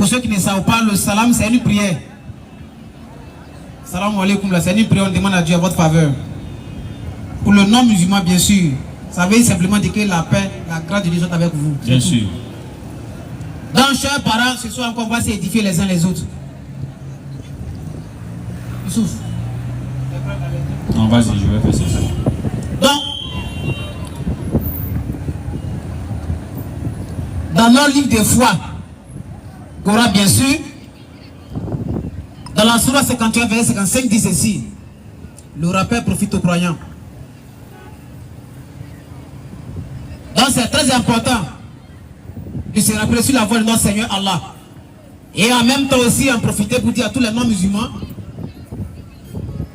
Pour ceux qui ne savent pas, le salam, c'est une prière. Salam alaikum, c'est une prière, on demande à Dieu à votre faveur. Pour le non-musulman, bien sûr, ça veut simplement dire que la paix, la grâce de Dieu soit avec vous. Bien sûr. Donc, chers parents, ce soir encore, on va s'édifier les uns les autres. Youssouf. Non, vas-y, je vais faire ça. Donc, dans nos livres de foi, Coran bien sûr, dans la Sourate 51, verset 55, dit ceci: le rappel profite aux croyants. Donc c'est très important de se rappeler sur la voie de notre Seigneur Allah. Et en même temps aussi en profiter pour dire à tous les non-musulmans,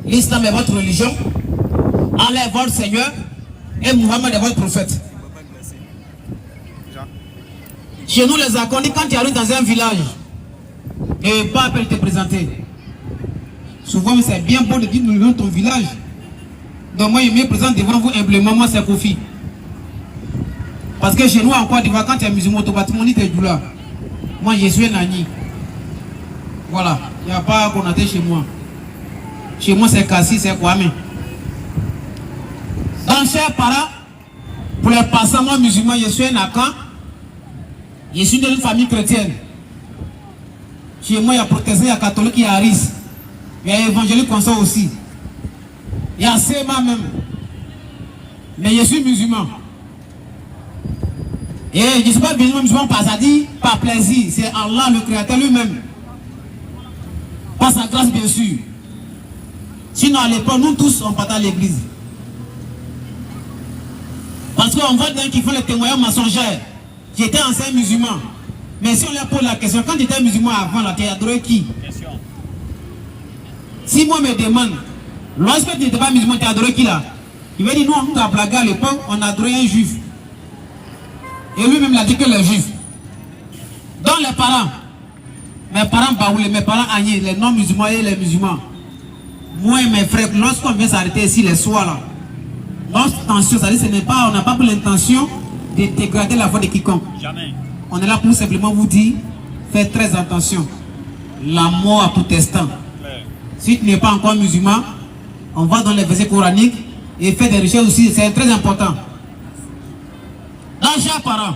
l'islam est votre religion, Allah est votre Seigneur et Muhammad est votre prophète. Chez nous les Akondis, quand tu arrives dans un village et pas appelé te présenter, souvent c'est bien beau de dire nous venons ton village. Donc moi je me présente devant vous humblement, moi c'est Kofi. Parce que chez nous en Côte d'Ivoire, quand tu es musulman, automatiquement tu es là. Moi je suis Nani. Voilà, il n'y a pas Konaté chez moi. Chez moi c'est Kassi, c'est Kwame. Donc chers parents, pour les passants moi musulman, je suis un Akan. Je suis d'une famille chrétienne. Chez moi il y a protestant, il y a catholique, il y a Aris. Il y a évangélique comme ça aussi. Il y a Sema même. Mais je suis musulman. Et je ne suis pas musulman par ça dit, par plaisir. C'est Allah le créateur lui-même. Par sa grâce bien sûr. Sinon à l'époque, nous tous on partait à l'église. Parce qu'on voit des gens qui font les témoignages mensongers. J'étais ancien musulman. Mais si on leur pose la question, quand tu étais musulman avant, tu as adoré qui? Si moi me demande, lorsque tu n'étais pas musulman, tu as adoré qui là? Il va dire, nous, on a blagué à l'époque, on a adoré un juif. Et lui-même, il a dit que les juifs. Donc les parents, mes parents baoulés, mes parents agnés, les non-musulmans et les musulmans, moi et mes frères, lorsqu'on vient s'arrêter ici les soirs là, notre intention, ça dit, ce n'est pas, on n'a pas pour l'intention de dégrader la foi de quiconque. Jamais. On est là pour simplement vous dire, faites très attention. La mort à tout instant. Si tu n'es pas encore musulman, on va dans les versets coraniques et faire des recherches aussi, c'est très important. Donc, chers parents,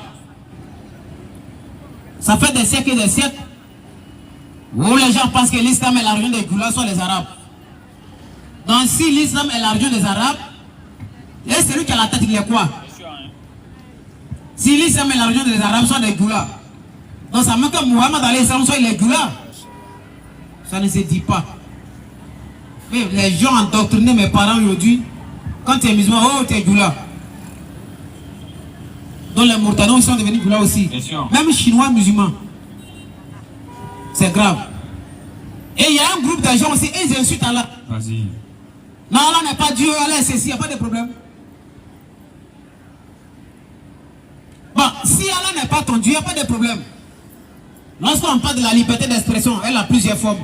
ça fait des siècles et des siècles où les gens pensent que l'islam est la religion des Goulas, soit les Arabes. Donc, si l'islam est la religion des Arabes, et celui qui a la tête, il est quoi? Si l'islam est la religion des Arabes, soit des Goulas. Donc, ça veut que Muhammad alayhi salam soit les Goulas. Ça ne se dit pas. Mais les gens endoctrinés, mes parents aujourd'hui, quand tu es musulman, oh, tu es Goula. Donc les Mauritaniens sont devenus Goula aussi. Même Chinois musulmans. C'est grave. Et il y a un groupe de gens aussi, ils insultent Allah. Vas-y. Non, Allah n'est pas Dieu, Allah est ceci, il n'y a pas de problème. Bon, si Allah n'est pas ton Dieu, il n'y a pas de problème. Lorsqu'on parle de la liberté d'expression, elle a plusieurs formes.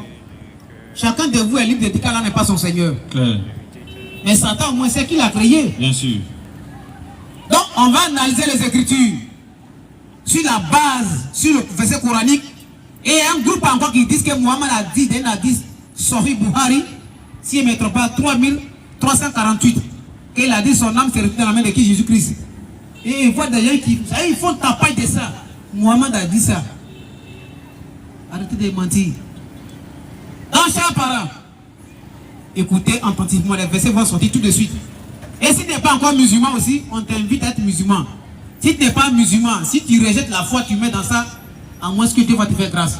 Chacun de vous est libre de dire qu'Allah n'est pas son Seigneur. Claire. Mais Satan, au moins, c'est qui l'a créé. Bien sûr. Donc, on va analyser les Écritures sur la base, sur le verset coranique. Et un groupe encore qui dit que Muhammad a dit, d'un hadith, Sahih Bukhari, si je ne me trompe pas, 3348, qu'il a dit son âme s'est retenue dans la main de qui? Jésus-Christ. Et ils voient des gens qui, ils font taper de ça. Muhammad a dit ça. Arrêtez de mentir. Donc, chers parents, écoutez attentivement, les versets vont sortir tout de suite. Et si tu n'es pas encore musulman aussi, on t'invite à être musulman. Si tu n'es pas musulman, si tu rejettes la foi, tu mets dans ça, à moins que Dieu va te faire grâce.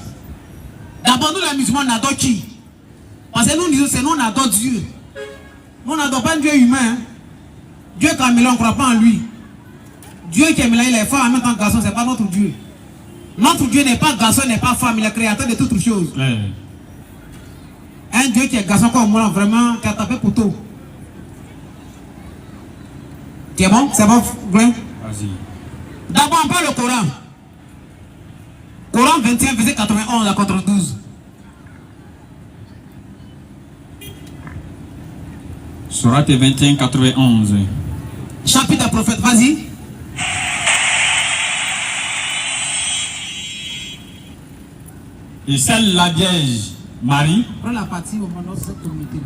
D'abord, nous les musulmans, on adore qui? Parce que nous disons, c'est nous, on adore Dieu. Nous, on n'adore pas un Dieu humain. Hein. Dieu Camélon, on ne croit pas en lui. Dieu qui est mélangé les femmes en même temps garçon, ce n'est pas notre Dieu. Notre Dieu n'est pas garçon, n'est pas femme, il est créateur de toutes choses. Un Dieu qui est garçon comme moi, vraiment, qui a tapé pour tout. C'est bon? C'est bon, Glenn? Vas-y. D'abord, on parle le Coran. Coran 21, verset 91 à 92. Sourate 21, 91. Chapitre des prophètes, vas-y. Et celle la Vierge Marie. Prends la partie au moment de cette communauté.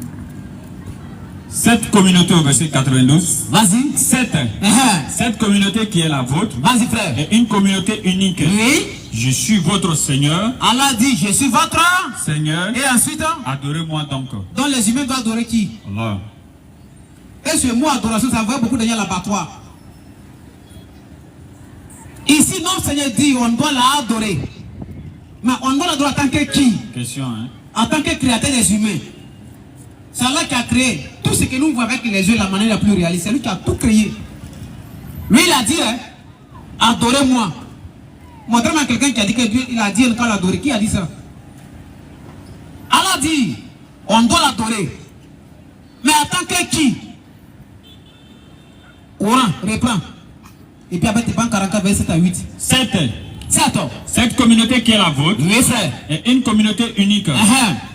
Cette communauté au verset 92. Vas-y. Cette communauté qui est la vôtre. Vas-y, frère. Est une communauté unique. Oui. Je suis votre Seigneur. Allah dit, je suis votre Seigneur. Et ensuite, adorez-moi donc. Donc les humains doivent adorer qui? Allah. Et ce mot adoration, ça veut beaucoup de l'abattoir. Ici, notre Seigneur dit, on doit l'adorer. Mais on doit l'adorer en tant que qui? Question, hein? En tant que créateur des humains. C'est Allah qui a créé tout ce que nous voyons avec les yeux, la manière la plus réaliste. C'est lui qui a tout créé. Lui, il a dit, hein, adorez-moi. Montrez-moi quelqu'un qui a dit que Dieu, il a dit quand l'adorer. Qui a dit ça? Allah dit, on doit l'adorer. Mais en tant que qui? Coran, reprends. Et puis après, tu prends 44, verset 7 à 8. Cette communauté qui est la vôtre, oui, frère, est une communauté unique.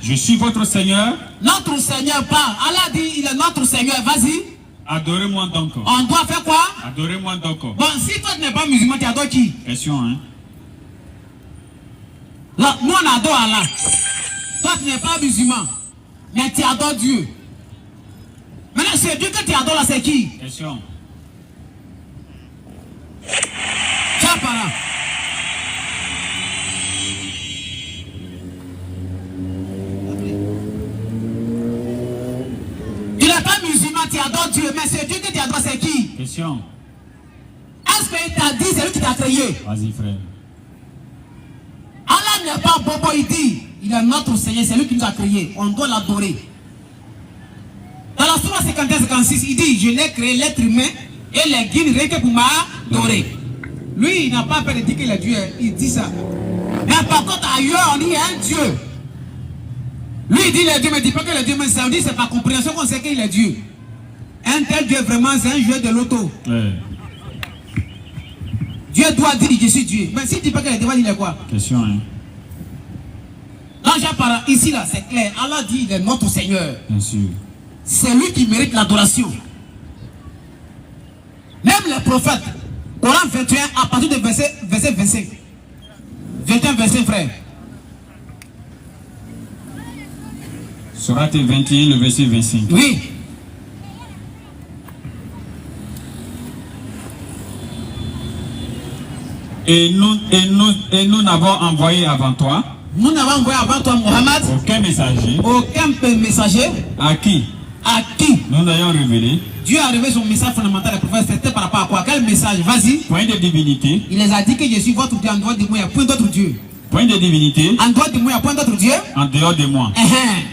Je suis votre Seigneur. Notre Seigneur parle. Allah dit, il est notre Seigneur. Vas-y. Adorez-moi donc. On doit faire quoi? Adorez-moi donc. Bon, si toi tu n'es pas musulman, tu adores qui? Question, hein? Là, nous on adore Allah. Toi tu n'es pas musulman, mais tu adores Dieu. Maintenant, c'est Dieu que tu adores là, c'est qui? Question. Tiens, par là. Tu n'es pas musulman, tu adores Dieu, mais c'est Dieu que tu adores, c'est qui? Question. Est-ce qu'il t'a dit, c'est lui qui t'a créé? Vas-y, frère. Allah n'est pas bobo, il dit, il est notre Seigneur, c'est lui qui nous a créé. On doit l'adorer. Dans la Sourate 51-56, il dit, je l'ai créé, l'être humain, et les guides rien que pour m'adorer. Lui, il n'a pas peur de dire qu'il est Dieu, il dit ça. Mais par contre, ailleurs, on dit, il y a un Dieu. Lui, il dit, il est Dieu, mais il ne dit pas que le Dieu, mais ça veut dire, c'est par compréhension qu'on sait qu'il est Dieu. Un tel Dieu, vraiment, c'est un joueur de loto. Ouais. Dieu doit dire, je suis Dieu. Mais s'il ne dit pas qu'il est Dieu, il est quoi? Question, hein? Là, j'apparais ici, là, c'est clair. Allah dit, il est notre Seigneur. Bien sûr. C'est lui qui mérite l'adoration. Même les prophètes, Coran 21, à partir de verset 25. 21, verset, frère. Sourate 21, le verset 25. Oui. Et nous n'avons envoyé avant toi. Nous n'avons envoyé avant toi, Mohammed. Aucun messager. Aucun messager. À qui? À qui? Nous l'ayons révélé. Dieu a révélé son message fondamental aux prophètes. C'était par rapport à quoi? Quel message? Vas-y. Point de divinité. Il les a dit que je suis votre Dieu. En dehors de moi, il n'y a point d'autre Dieu. Point de divinité. En dehors de moi, il n'y a point d'autre Dieu. En dehors de moi.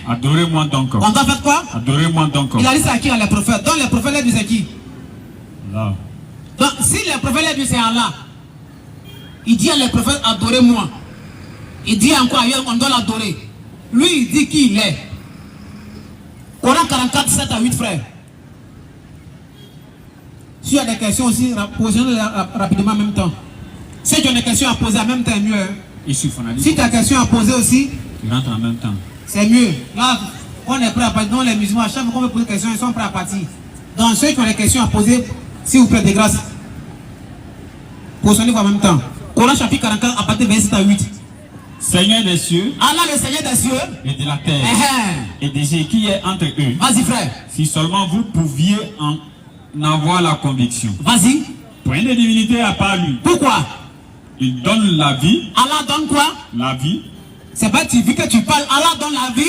Adorez-moi donc. On doit faire quoi? Adorez-moi donc. Il a dit ça à qui? À les prophètes. Donc les prophètes, les dieux, c'est qui? Là. Donc si les prophètes, les dieux, c'est Allah. Il dit à les prophètes, adorez-moi. Il dit encore ailleurs, on doit l'adorer. Lui, il dit qui il est. Coran 44, 7 à 8, frères. Si il y a des questions aussi, posez-les rapidement en même temps. Si tu as des questions à poser en même temps, mieux. Si tu as des questions à poser aussi, tu rentres en même temps. C'est mieux. Là, on est prêt à partir. Donc les musulmans, à chaque fois qu'on veut poser des questions, ils sont prêts à partir. Donc ceux qui ont des questions à poser, s'il vous plaît, de grâce, posez-les en même temps. Coran chapitre 44, à partir de verset 8. Seigneur des cieux, Allah le Seigneur des cieux et de la terre, et de ce qui est entre eux. Vas-y, frère. Si seulement vous pouviez en avoir la conviction. Vas-y. Point de divinité à part lui. Pourquoi? Il donne la vie. Allah donne quoi? La vie. C'est pas tu vis que tu parles. Allah donne la vie.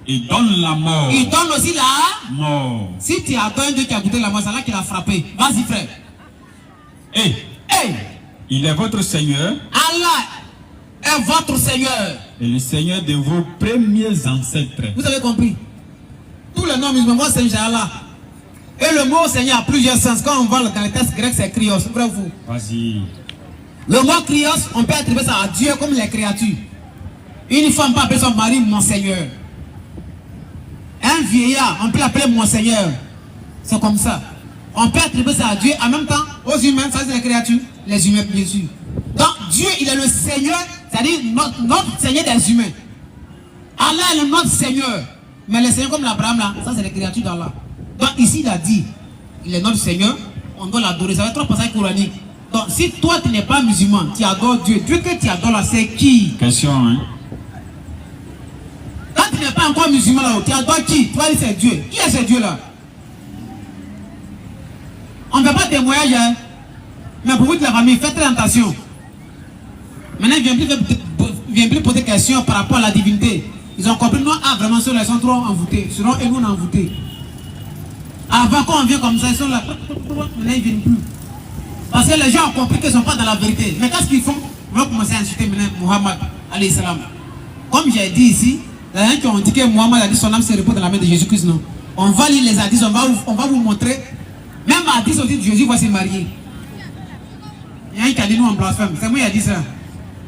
Il donne la mort. Il donne aussi la mort. Si tu attends un Dieu qui a goûté la mort, c'est là qu'il a frappé. Vas-y, frère. Il est votre Seigneur. Allah est votre Seigneur. Et le Seigneur de vos premiers ancêtres. Vous avez compris? Tous les noms musulmans, c'est Allah. Et le mot Seigneur a plusieurs sens. Quand on voit dans les textes grecs, c'est krios. Vrai ou faux? Vas-y. Le mot krios, on peut attribuer ça à Dieu comme les créatures. Une femme peut appeler son mari mon Seigneur. Un vieillard, on peut l'appeler mon Seigneur. C'est comme ça. On peut attribuer ça à Dieu en même temps aux humains, ça c'est les créatures. Les humains, bien sûr. Donc Dieu, il est le Seigneur, c'est-à-dire notre Seigneur des humains. Allah est notre Seigneur. Mais les seigneurs comme l'Abraham là, ça c'est les créatures d'Allah. Donc ici il a dit, il est notre Seigneur, on doit l'adorer. Ça va être trois passages coraniques. Donc si toi tu n'es pas musulman, tu adores Dieu. Dieu que tu adores là, c'est qui? Question, hein? pas encore musulman là, tu adores qui? Tu vas dire c'est Dieu. Qui est ce Dieu là? On ne fait pas témoignage, hein? Mais pour vous de la famille, faites très attention. Maintenant, ils ne viennent plus poser des questions par rapport à la divinité. Ils ont compris, non, ah vraiment, ceux-là sont trop envoûtés. Selon eux, nous on est envoûtés. Avant, quand on vient comme ça, ils sont là. Maintenant, ils ne viennent plus. Parce que les gens ont compris qu'ils ne sont pas dans la vérité. Mais qu'est-ce qu'ils font? Ils vont commencer à insulter maintenant Muhammad, alayhi salam. Comme j'ai dit ici, les gens qui ont dit que Muhammad a dit son âme se repose dans la main de Jésus-Christ, non. On va lire les hadiths, on va vous montrer. Même hadith aussi de Jésus va se marier. Il y a un qui a dit nous en blasphème. C'est moi qui a dit ça.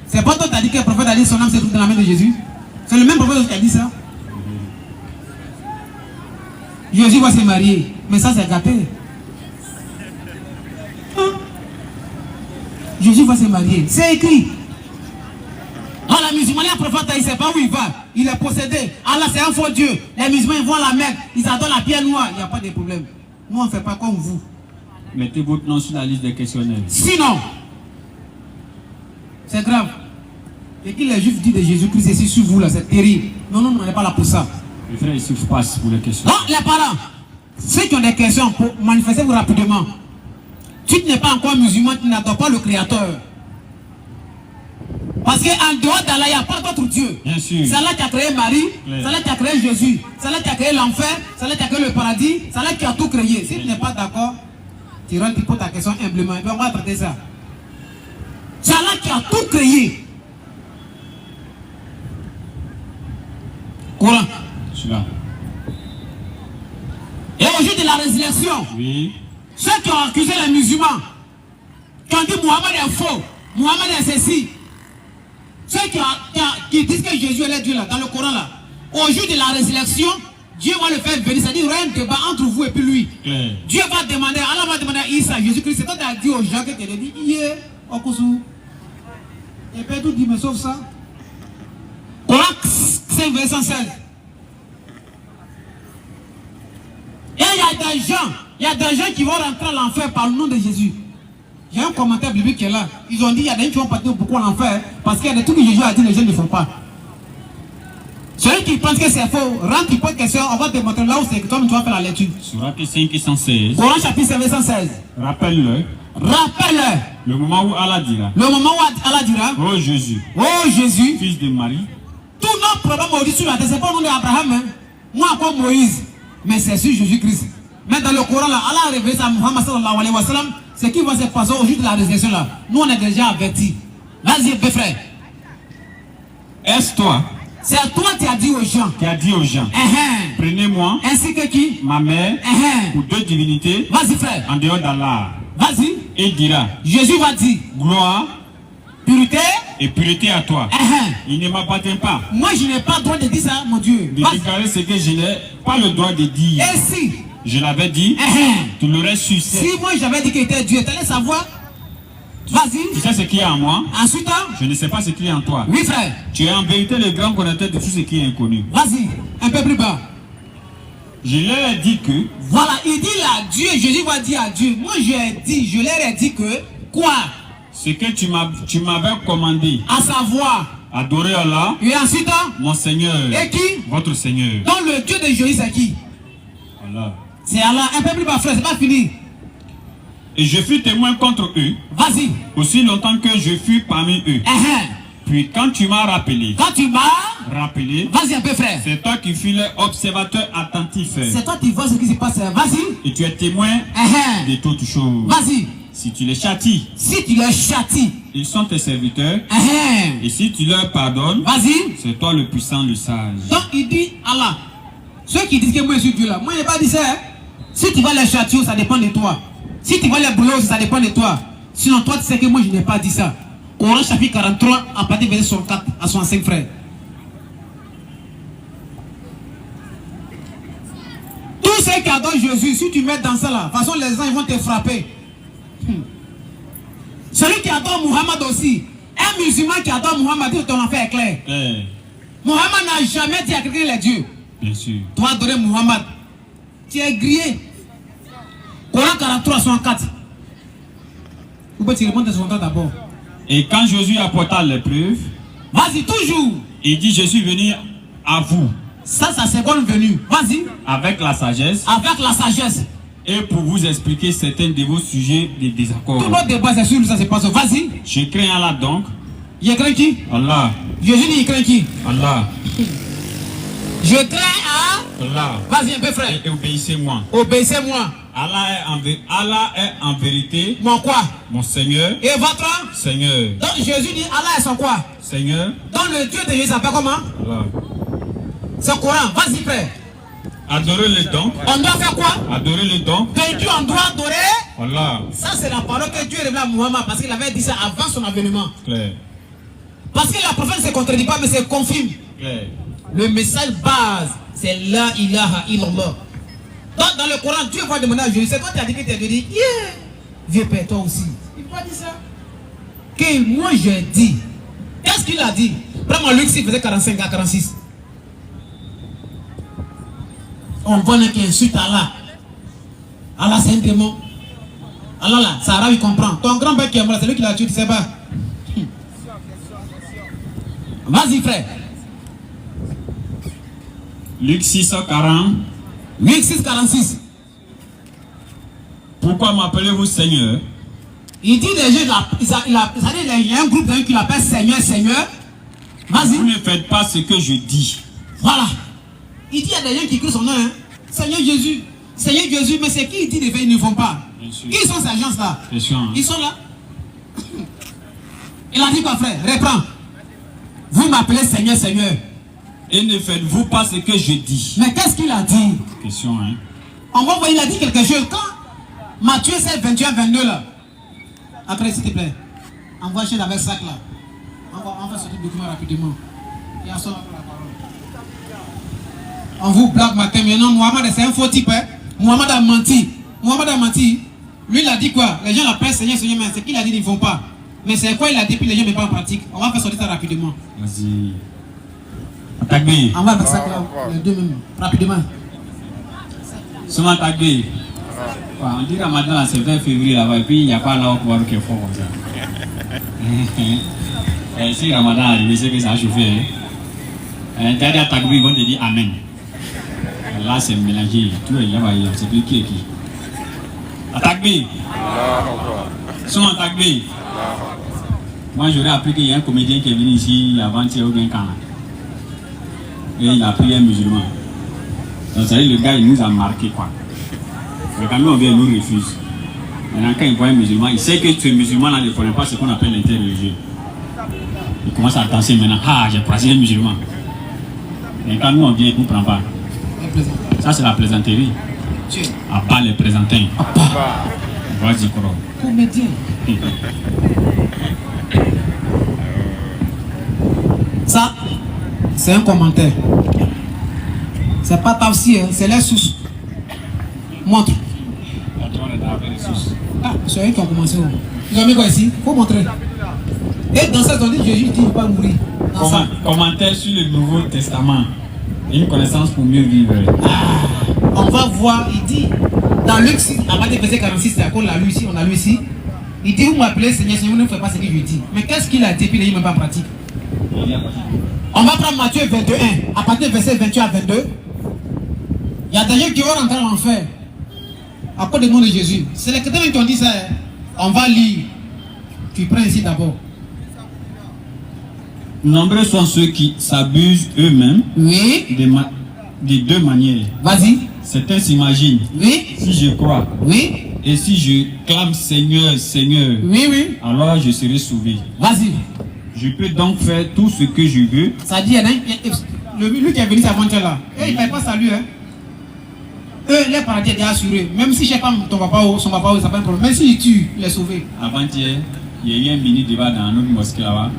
C'est pas toi qui as dit que le prophète a dit son âme se trouve dans la main de Jésus. C'est le même prophète qui a dit ça. Jésus va se marier. Mais ça c'est gâté. Hein? Jésus va se marier. C'est écrit. Dans la musulmanie, le prophète, il ne sait pas où il va. Il est possédé. Allah, c'est un faux Dieu. Les musulmans, ils vont à la Mecque. Ils adorent la pierre noire. Il n'y a pas de problème. Nous, on ne fait pas comme vous. Mettez votre nom sur la liste des questionnaires. Sinon, c'est grave. Et que les juifs disent de Jésus-Christ ici sur vous, là, c'est terrible. Non, non, on n'est pas là pour ça. Les frères, il se passe pour les questions. Non, les parents, ceux qui ont des questions, pour manifester-vous rapidement. Tu n'es pas encore musulman, tu n'adores pas le Créateur. Parce qu'en dehors d'Allah, il n'y a pas d'autre Dieu. Bien sûr. C'est Allah qui a créé Marie, c'est Allah qui a créé Jésus, c'est Allah qui a créé l'enfer, c'est Allah qui a créé le paradis, c'est Allah qui a tout créé. Si tu n'es pas d'accord, tu rentres, tu poses ta question humblement. Et puis on va traiter ça. C'est Allah qui a tout créé. Courant. Je suis là. Et au jour de la résurrection, Oui. ceux qui ont accusé les musulmans, qui ont dit Mohamed est faux, Mohamed est ceci, ceux qui disent que Jésus est Dieu là, dans le Coran là, au jour de la résurrection, Dieu va le faire venir, c'est-à-dire il y aura un débat entre vous et puis lui. Dieu va demander, Allah va demander à Isa, Jésus-Christ, c'est toi qui as dit aux gens que tu as dit, yeah, Okusu. Et puis tout dit, mais sauf ça. Coran 5, verset 116. Et il y a des gens qui vont rentrer à l'enfer par le nom de Jésus. Il y a un commentaire biblique qui est là. Ils ont dit il y a des gens qui vont partir beaucoup à l'enfer parce qu'il y a des trucs que Jésus a dit, les gens ne font pas. Celui qui pense que c'est faux, rentre, il pose question, on va te montrer là où c'est que toi, tu vas faire la lecture. Surat 5 et 116. Coran chapitre 5, verset 116. Rappelle-le. Rappelle-le. Le moment où Allah dira. Le moment où Allah dira. Oh Jésus. Oh Jésus. Fils de Marie. Tous nos problèmes au-dessus de la terre, c'est pas au nom d'Abraham. Hein. Moi, encore Moïse. Mais c'est sur Jésus-Christ. Mais dans le Coran, là, Allah a révélé ça à Muhammad sallallahu alayhi wa sallam. Ce qui va se passer au jour de la résurrection là. Nous, on est déjà avertis. Vas-y, mes frères. Est-ce toi C'est toi qui as dit aux gens. qui as dit aux gens, prenez-moi, ainsi que qui? ma mère, ou deux divinités, Vas-y, frère. en dehors d'Allah. Vas-y. Et il dira, Jésus va dire, gloire pureté et pureté à toi. Il ne m'appartient pas moi, je n'ai pas le droit de dire ça, mon Dieu. de déclarer ce que je n'ai pas le droit de dire. Et si? Je l'avais dit, tu l'aurais su. Si moi, j'avais dit qu'il était Dieu, tu allais savoir? Vas-y. Tu sais ce qu'il y a en moi, Ensuite, je ne sais pas ce qu'il y a en toi. oui, frère. Tu es en vérité le grand connaisseur de tout ce qui est inconnu. Vas-y, un peu plus bas. Je leur ai dit que, Voilà, il dit là, Dieu, Jésus va dire à Dieu. Moi, je leur ai dit que, quoi? ce que tu m'avais commandé, À savoir, adorer Allah, et ensuite, mon Seigneur, et qui? votre Seigneur. Donc le Dieu de Jésus, c'est qui? Allah. C'est Allah. Un peu plus bas, frère, c'est pas fini. Et je fus témoin contre eux, Vas-y. aussi longtemps que je fus parmi eux. Puis quand tu m'as rappelé, Quand tu m'as, vas-y un peu, frère. c'est toi qui fus l'observateur attentif. C'est toi qui vois ce qui se passe. Vas-y. Et tu es témoin de toutes choses. Vas-y. Si tu les châties, Si tu les châties, ils sont tes serviteurs. Et si tu leur pardonnes, vas-y. c'est toi le puissant, le sage. Donc il dit Allah. Ceux qui disent que moi je suis Dieu là, moi je n'ai pas dit ça. Hein? Si tu vas les châtier, ça dépend de toi. Si tu vas les brûler, ça dépend de toi. Sinon toi tu sais que moi je n'ai pas dit ça. Coran chapitre 43, à partir de verset 64 à 65, frère. Tous ceux qui adorent Jésus, si tu mets dans ça là, de toute façon les gens ils vont te frapper. Celui qui adore Muhammad aussi, un musulman qui adore Muhammad, dit que ton enfer est clair. Muhammad n'a jamais dit à quelqu'un les dieux. Bien sûr. Toi adorer Muhammad, tu es grillé. Coran 43, 64. Vous pouvez te répondre à 64 d'abord. Et quand Jésus apporta l'épreuve, Vas-y, toujours. il dit, je suis venu à vous Ça, sa seconde venue. Vas-y. Avec la sagesse. Avec la sagesse. Et pour vous expliquer certains de vos sujets de désaccord. Tout notre débat, c'est sûr, ça se passe. Vas-y. Je crains Allah donc. Il craint qui? Allah. Jésus dit, il craint qui? Allah. Je crains à Allah. Vas-y un peu, frère. Et obéissez-moi. Obéissez-moi. Allah est en vérité. Mon quoi? Mon Seigneur. Et votre? Seigneur. Donc Jésus dit, Allah est son quoi? Seigneur. Donc le Dieu de Jésus s'appelle comment? Allah. C'est le Coran. Vas-y, frère. Adorez-le donc. On doit faire quoi? Adorez-le donc. Que Dieu, on doit adorer. Allah. Ça, c'est la parole que Dieu révèle à Muhammad parce qu'il avait dit ça avant son avènement. Claire. Parce que la prophète ne se contredit pas, mais se confirme. Claire. Le message base, c'est La ilaha illallah. Donc, dans le Coran, Dieu va demander à Jésus, c'est toi qui as dit que tu as dit, yeah, vieux père, toi aussi. Il va dire ça. Que moi j'ai dit. Qu'est-ce qu'il a dit? Prends-moi Luc 6, faisait 45 à 46. On connaît qu'il insulte Allah. Allah, c'est un démon. Allah, là, Sarah, il comprend. Ton grand-père qui est mort, c'est lui qui l'a tué, tu sais pas. Vas-y, frère. Luc 6:40. Luc 6, 46. Pourquoi m'appelez-vous Seigneur? Il dit les gens, il y a un groupe de gens qui l'appellent Seigneur, Seigneur. Vas-y. Vous ne faites pas ce que je dis. Voilà. Il dit il y a des gens qui crient son nom. Hein. Seigneur Jésus. Seigneur Jésus, mais c'est qui il dit de faire, ils ne font pas. Qui sont ces gens-là? Ils sont là. Il a dit quoi, frère? Reprends. Vous m'appelez Seigneur, Seigneur. Et ne faites-vous pas ce que je dis? Mais qu'est-ce qu'il a dit? Question, hein? On va voir, il a dit quelque chose. Quand Matthieu 7, 21, 22 là. Après, s'il te plaît. Envoie chez avec sac là. On va sortir le document rapidement. Il y a ça la parole. On vous blague matin, mais non, Mohamed c'est un faux type. Hein? Mohamed a menti. Mohamed a menti. Lui, il a dit quoi? Les gens l'appellent Seigneur, Seigneur, mais c'est qu'il a dit, ils ne font pas. Mais c'est quoi il a dit, puis les gens ne mettent pas en pratique. On va faire sortir ça rapidement. Vas-y. Tagbe. On va avec ça là, les deux même. Rapidement. Souvent Tagbe. On dit Ramadan, c'est 20 février là-bas, et puis il n'y a pas là où pouvoir qui est fort comme ça. Et si Ramadan arrive, c'est que ça a chauffé. Derrière Tagbe, ils vont te dire Amen. Là, c'est mélangé. Tout est là-bas, c'est plus qui est qui. Tagbe. Souvent Tagbe. Moi, j'aurais appris qu'il y a un comédien qui est venu ici avant-hier au Guincan. Et il a pris un musulman. Donc, ça veut dire, le gars, il nous a marqué quoi. Mais quand on vient, il nous refuse. Maintenant, quand il voit un musulman, il sait que ce musulman-là ne connaît pas ce qu'on appelle l'interreligieux. Il commence à danser maintenant. Ah, j'ai croisé un musulman. Et quand nous on vient, il ne comprend pas. Ça, c'est la plaisanterie. À part les plaisantins. Vas-y, Koro. Comédien. Ça, c'est un commentaire. C'est pas Tafsir, hein, c'est les sources. Montre. Ah, c'est eux qui ont commencé. Ils ont mis quoi ici? Faut montrer. Et dans ça, ils ont dit Jésus dit qu'il ne va pas mourir. Commentaire sur le Nouveau Testament. Une connaissance pour mieux vivre. Ah, on va voir, il dit, dans Luc 6, à partir du verset 46, c'est à cause de la lu ici, on a lu ici. Il dit, vous m'appelez Seigneur, Seigneur, vous ne faites pas ce que je dis. Mais qu'est-ce qu'il a dit, puis il n'est même pas en pratique. On va prendre Matthieu 21, à partir du verset 21 à 22. Il y a des gens qui vont rentrer en enfer à cause du nom de Jésus. C'est les chrétiens qui ont dit ça. Hein. On va lire. Tu prends ici d'abord. Nombreux sont ceux qui s'abusent eux-mêmes. Oui. De deux manières. Vas-y. Certains s'imaginent. Oui. Si je crois. Oui. Et si je clame Seigneur, Seigneur. Oui, oui. Alors je serai sauvé. Vas-y. Je peux donc faire tout ce que je veux. Ça dit, lui qui est venu avant-hier là, il ne paye pas salut. Hein. Eux, les paradis est déjà assuré. Même si je ne sais pas ton papa ou son papa, ça n'a pas un problème. Même s'il tue, il est sauvé. Avant-hier, il y a eu un mini débat dans notre mosquée là-bas.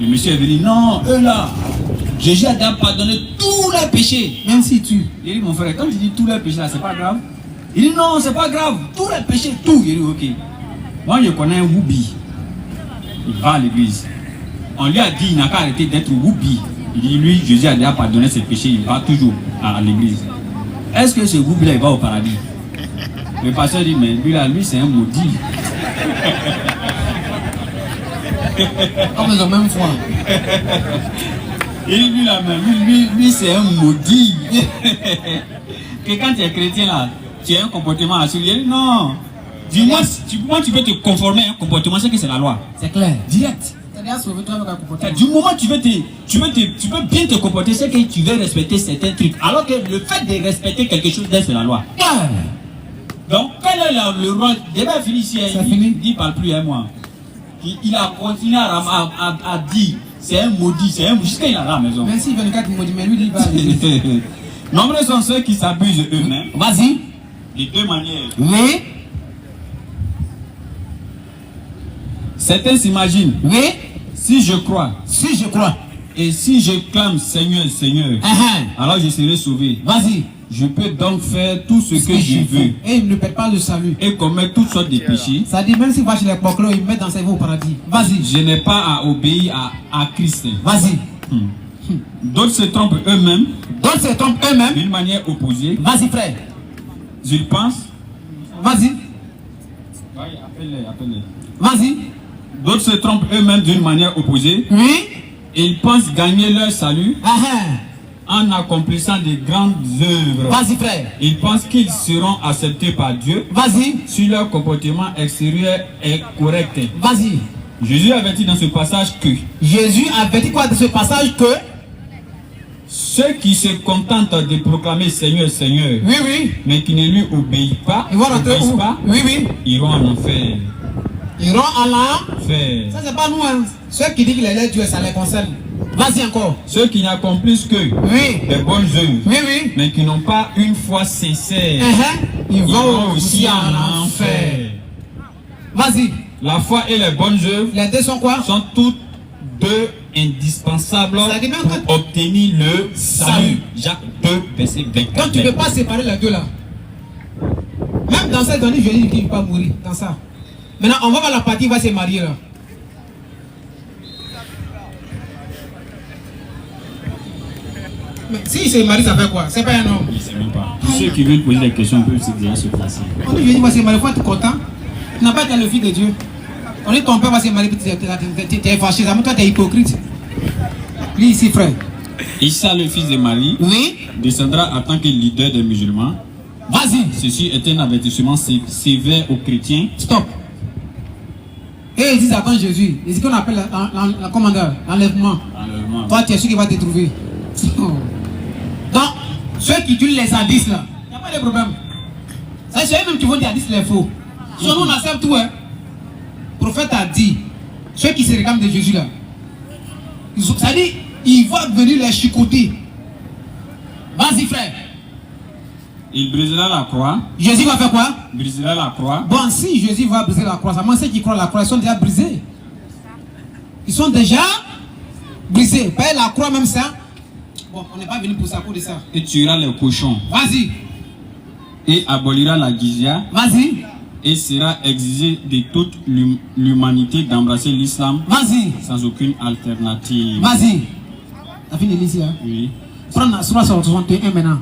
Le monsieur est venu, non, eux là, Jésus a déjà pardonné tous les péchés. Même s'il tue. Il dit, mon frère, quand tu dis tous les péchés là, c'est pas grave. Il dit, non, c'est pas grave. Tous les péchés, tout. Il dit, ok. Moi, je connais un Woubi. Il va à l'église. On lui a dit, il n'a qu'à arrêter d'être Woubi. Il dit, lui, Jésus a déjà pardonné ses péchés, il va toujours à l'église. Est-ce que ce Woubi-là, il va au paradis? Le pasteur dit, mais lui, là, lui, c'est un maudit. Comme ils ont même foi. Et lui là même, lui c'est un maudit. Que quand tu es chrétien là, tu as un comportement assuré. Non. Dis-moi, comment tu veux te conformer à un comportement, c'est que c'est la loi. C'est clair. Direct. C'est-à-dire sauver-toi avec un comportement. Du moment que tu peux bien te comporter, c'est que tu veux respecter certains trucs. Alors que le fait de respecter quelque chose, c'est la loi. Ouais. Donc, quel est le rôle? Débat fini ici, il ne parle plus à moi. Il a continué à dire, c'est un maudit, jusqu'à il a la maison. Merci, 24 maudits, mais lui, il va aller. Nombreux sont ceux qui s'abusent eux-mêmes. Vas-y. De deux manières. Oui. Certains s'imaginent. Oui. Si je crois. Si je crois. Et si je clame Seigneur, Seigneur, alors je serai sauvé. Vas-y. Je peux donc faire tout ce que je veux. Et il ne perd pas le salut. Et commettre toutes sortes de péchés. Ça dit même s'il va chez les poclos, il met dans ses voies au paradis. Vas-y. Je n'ai pas à obéir à Christ. Vas-y. D'autres se trompent eux-mêmes. D'autres se trompent eux-mêmes. D'une manière opposée. Vas-y frère. Ils pensent. Vas-y. Appelle-les. Vas-y. D'autres se trompent eux-mêmes d'une manière opposée. Oui. Ils pensent gagner leur salut en accomplissant de grandes œuvres. Vas-y frère. Ils pensent qu'ils seront acceptés par Dieu. Vas-y. Si leur comportement extérieur est correct. Vas-y. Jésus avertit dans ce passage que Jésus avertit quoi dans ce passage que ceux qui se contentent de proclamer Seigneur, Seigneur, oui, oui, mais qui ne lui obéissent pas, oui, oui, iront en enfer. Iront en enfer. Ça c'est pas nous, hein. Ceux qui disent qu'il est Dieu, ça les concerne. Vas-y encore. Ceux qui n'accomplissent que des bonnes œuvres, oui, mais qui n'ont pas une foi sincère, ils vont aussi en enfer. Vas-y. La foi et les bonnes œuvres, les deux sont quoi? Sont toutes deux indispensables pour obtenir le salut. Jacques 2, verset 24. Donc tu ne peux pas séparer les deux là. Même dans cette donnée, je dis qu'il ne peut pas mourir. Dans ça. Maintenant, on va voir la partie, il va se marier là. Mais si se marie, ça fait quoi? C'est pas un homme. Je ne sais même pas. Ceux qui veulent poser des questions peuvent déjà se placer. On dit, je dis, va se marier, il faut être content. Tu n'as pas été le fils de Dieu. On dit, ton père va se marier, tu es fâché. Toi, tu es hypocrite. Lis ici, frère. Issa, le fils de Marie, descendra en tant que leader des musulmans. Vas-y. Ceci est un avertissement sévère aux chrétiens. Stop. Et ils disent, attends Jésus. C'est ce qu'on appelle la commandeur, l'enlèvement. Toi, tu es sûr qu'il va te trouver. Donc, ceux qui tuent les hadiths là, il n'y a pas de problème. Ça, c'est eux-mêmes qui vont dire hadiths les faux. Sinon, on accepte tout. Hein. Le prophète a dit, ceux qui se réclament de Jésus là, ça dit, il va venir les chicoter. Vas-y, frère. Il brisera la croix. Jésus va faire quoi? Brisera la croix. Bon, si Jésus va briser la croix, ça moi ceux qui croient la croix, ils sont déjà brisés. Ils sont déjà brisés. Pas la croix même ça. Bon, on n'est pas venu pour ça, pour de ça. Et tuera les cochons. Vas-y. Et abolira la gizya. Vas-y. Et sera exigé de toute l'humanité d'embrasser l'islam. Vas-y. Sans aucune alternative. Vas-y. T'as fini l'ici, hein? Oui. Prends la 61 maintenant.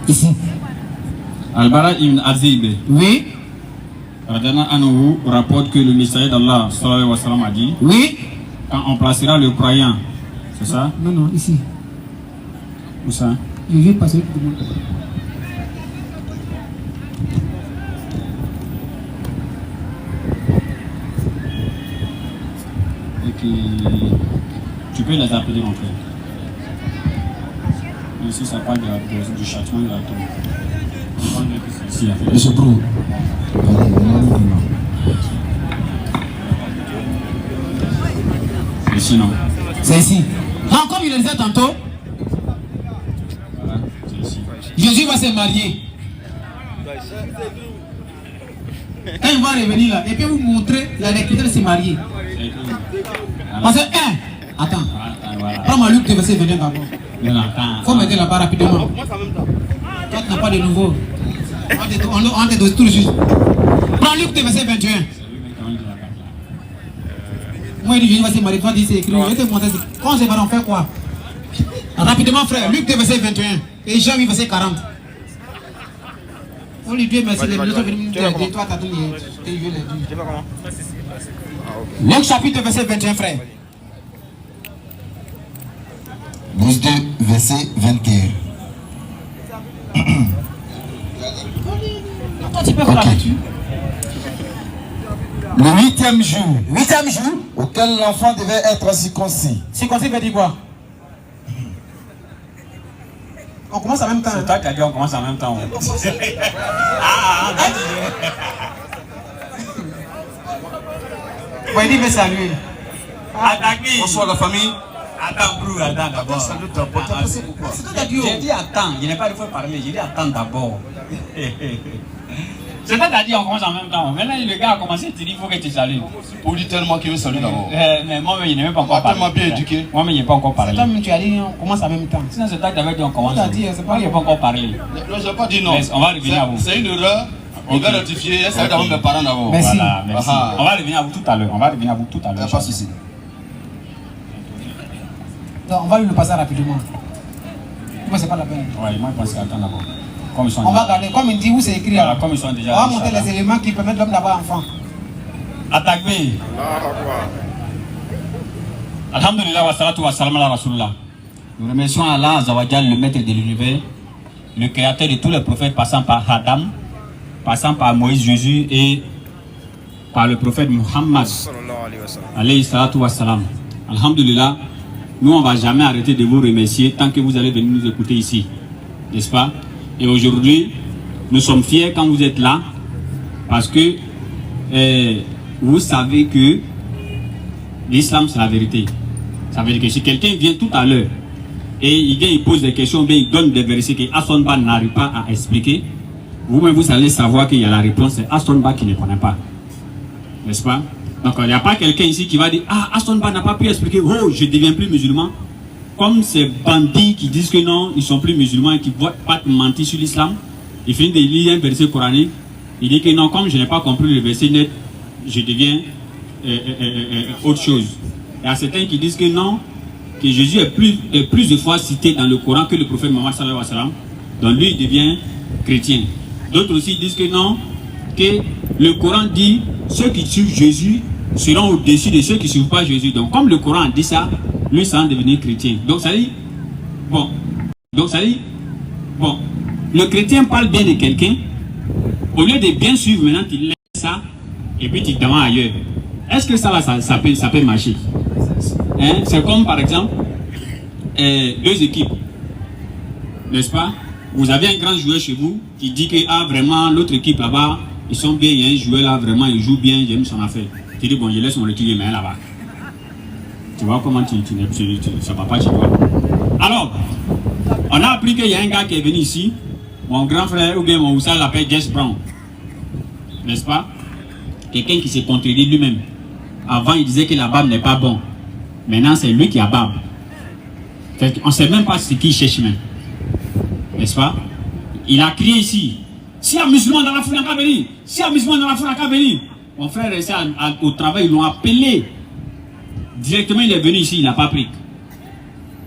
Ici. Al-Bara ibn Azib. Oui. Radana Anouhou rapporte que le messager d'Allah sallallahu alayhi wa sallam a dit. Oui. Quand on placera le croyant, c'est ça? Non, non, ici. Où ça? Je vais passer pour moi. Tu peux les appeler mon frère. Ici ça parle du châtiment de la tombe. Ici, Monsieur Bro. C'est ici non? C'est ici. Donc comme il le disait tantôt, voilà, c'est ici. Jésus va se marier. Quand il va revenir là, et puis vous montrer la critères de se marier. Parce que, attends, prends-moi Luc de verset 21 d'abord. Il faut mettre là-bas rapidement. Toi, tu n'as pas de nouveau. On te donne tout de suite. Prends Luc de verset 21. Moi, il dit, Jésus va se marier. Toi, dis c'est écrit. Je vais te montrer. Quand c'est on fait quoi? Rapidement, frère. Luc de verset 21. Et Jean, verset 40. On lui dit merci, les gens sont venus t'aider. Toi, t'as tout lié. Luc chapitre verset 21, frère. Luc 2, verset 21. Toi, tu peux faire la lecture. Le 8e jour, 8e jour, auquel l'enfant devait être circoncis. circoncis veut dire quoi? On commence en même temps. C'est toi qui as dit on commence en même temps. Bon, il dit, mais saluer. Bonsoir la famille. Attends, Brou, attends d'abord. Salut ton pote. C'est toi qui as dit, J'ai dit attends, je n'ai pas dit faut parler, j'ai dit attends d'abord. C'est toi qui as dit on commence en même temps. Maintenant le gars a commencé, tu dis il faut que tu salues. Ou dis tellement qu'il veut saluer d'abord. Mais moi, je n'ai même pas encore parlé. Tellement bien éduqué. Moi, je n'ai pas encore parlé. Toi, tu as dit, on commence en même temps. Sinon, c'est toi qui avais dit on commence. Tu as dit, c'est pas moi, je n'ai pas encore parlé. Non, je n'ai pas dit non. On va revenir à vous. C'est une erreur. On va rectifier. Essaye d'avoir mes parents d'abord. Merci. Voilà, merci. Ah. On va revenir à vous tout à l'heure. On va revenir à vous tout à l'heure. Pas de souci. Donc, on va lui le passer rapidement. Moi, c'est pas la peine. Oui, moi, je pense qu'attends d'abord. Comme ils sont On va déjà- regarder, comme il dit où c'est écrit. Voilà, Là. comme ils sont déjà. On va monter les éléments qui permettent l'homme d'avoir enfant. Attaque B. Alhamdulillah wa salatu wa salam ala Rasulullah. Nous remercions Allah Azawajal, le maître de l'univers, le créateur de tous les prophètes, passant par Adam, passant par Moïse, Jésus et par le prophète Muhammad. Alayhi salatu wa salam. Alhamdulillah, nous on ne va jamais arrêter de vous remercier tant que vous allez venir nous écouter ici. N'est-ce pas? Et aujourd'hui, nous sommes fiers quand vous êtes là, parce que vous savez que l'islam c'est la vérité. Ça veut dire que si quelqu'un vient tout à l'heure et il vient, il pose des questions, bien il donne des versets que Astonba n'arrive pas à expliquer, vous-même vous allez savoir qu'il y a la réponse, c'est Astonba qui ne connaît pas. N'est-ce pas? Donc il n'y a pas quelqu'un ici qui va dire ah, Astonba n'a pas pu expliquer, oh je ne deviens plus musulman. Comme ces bandits qui disent que non, ils ne sont plus musulmans et qui ne voient pas mentir sur l'islam, il finit de lire un verset coranique, il dit que non, comme je n'ai pas compris le verset net, je deviens autre chose. Il y a certains qui disent que non, que Jésus est plus de fois cité dans le Coran que le prophète Mohammed sallallahu alayhi wa sallam, donc lui il devient chrétien. D'autres aussi disent que non, que le Coran dit ceux qui suivent Jésus seront au-dessus de ceux qui ne suivent pas Jésus. Donc comme le Coran dit ça, lui ça va devenir chrétien. Donc ça dit, bon, le chrétien parle bien de quelqu'un, au lieu de bien suivre maintenant tu laisses ça et puis tu te demandes ailleurs. Est-ce que ça va, ça peut marcher? Hein? C'est comme par exemple deux équipes, n'est-ce pas? Vous avez un grand joueur chez vous qui dit que ah, vraiment l'autre équipe là-bas, ils sont bien, il y a un joueur là, vraiment il joue bien, j'aime son affaire. Tu dis bon, je laisse mon équipe les mains là-bas. Tu vois comment ça va pas chez toi. Alors, on a appris qu'il y a un gars qui est venu ici, mon grand frère ou bien mon oussal l'appelle Jess Brown, n'est-ce pas? Quelqu'un qui s'est contredit lui-même. Avant, il disait que la barbe n'est pas bon. Maintenant, c'est lui qui a barbe. On ne sait même pas ce qu'il cherche même. N'est-ce pas? Il a crié ici. Si un musulman dans la foule n'a qu'à venir. Si un musulman dans la foule n'a qu'à venir. Mon frère est resté au travail, ils l'ont appelé. Directement, il est venu ici, il n'a pas pris.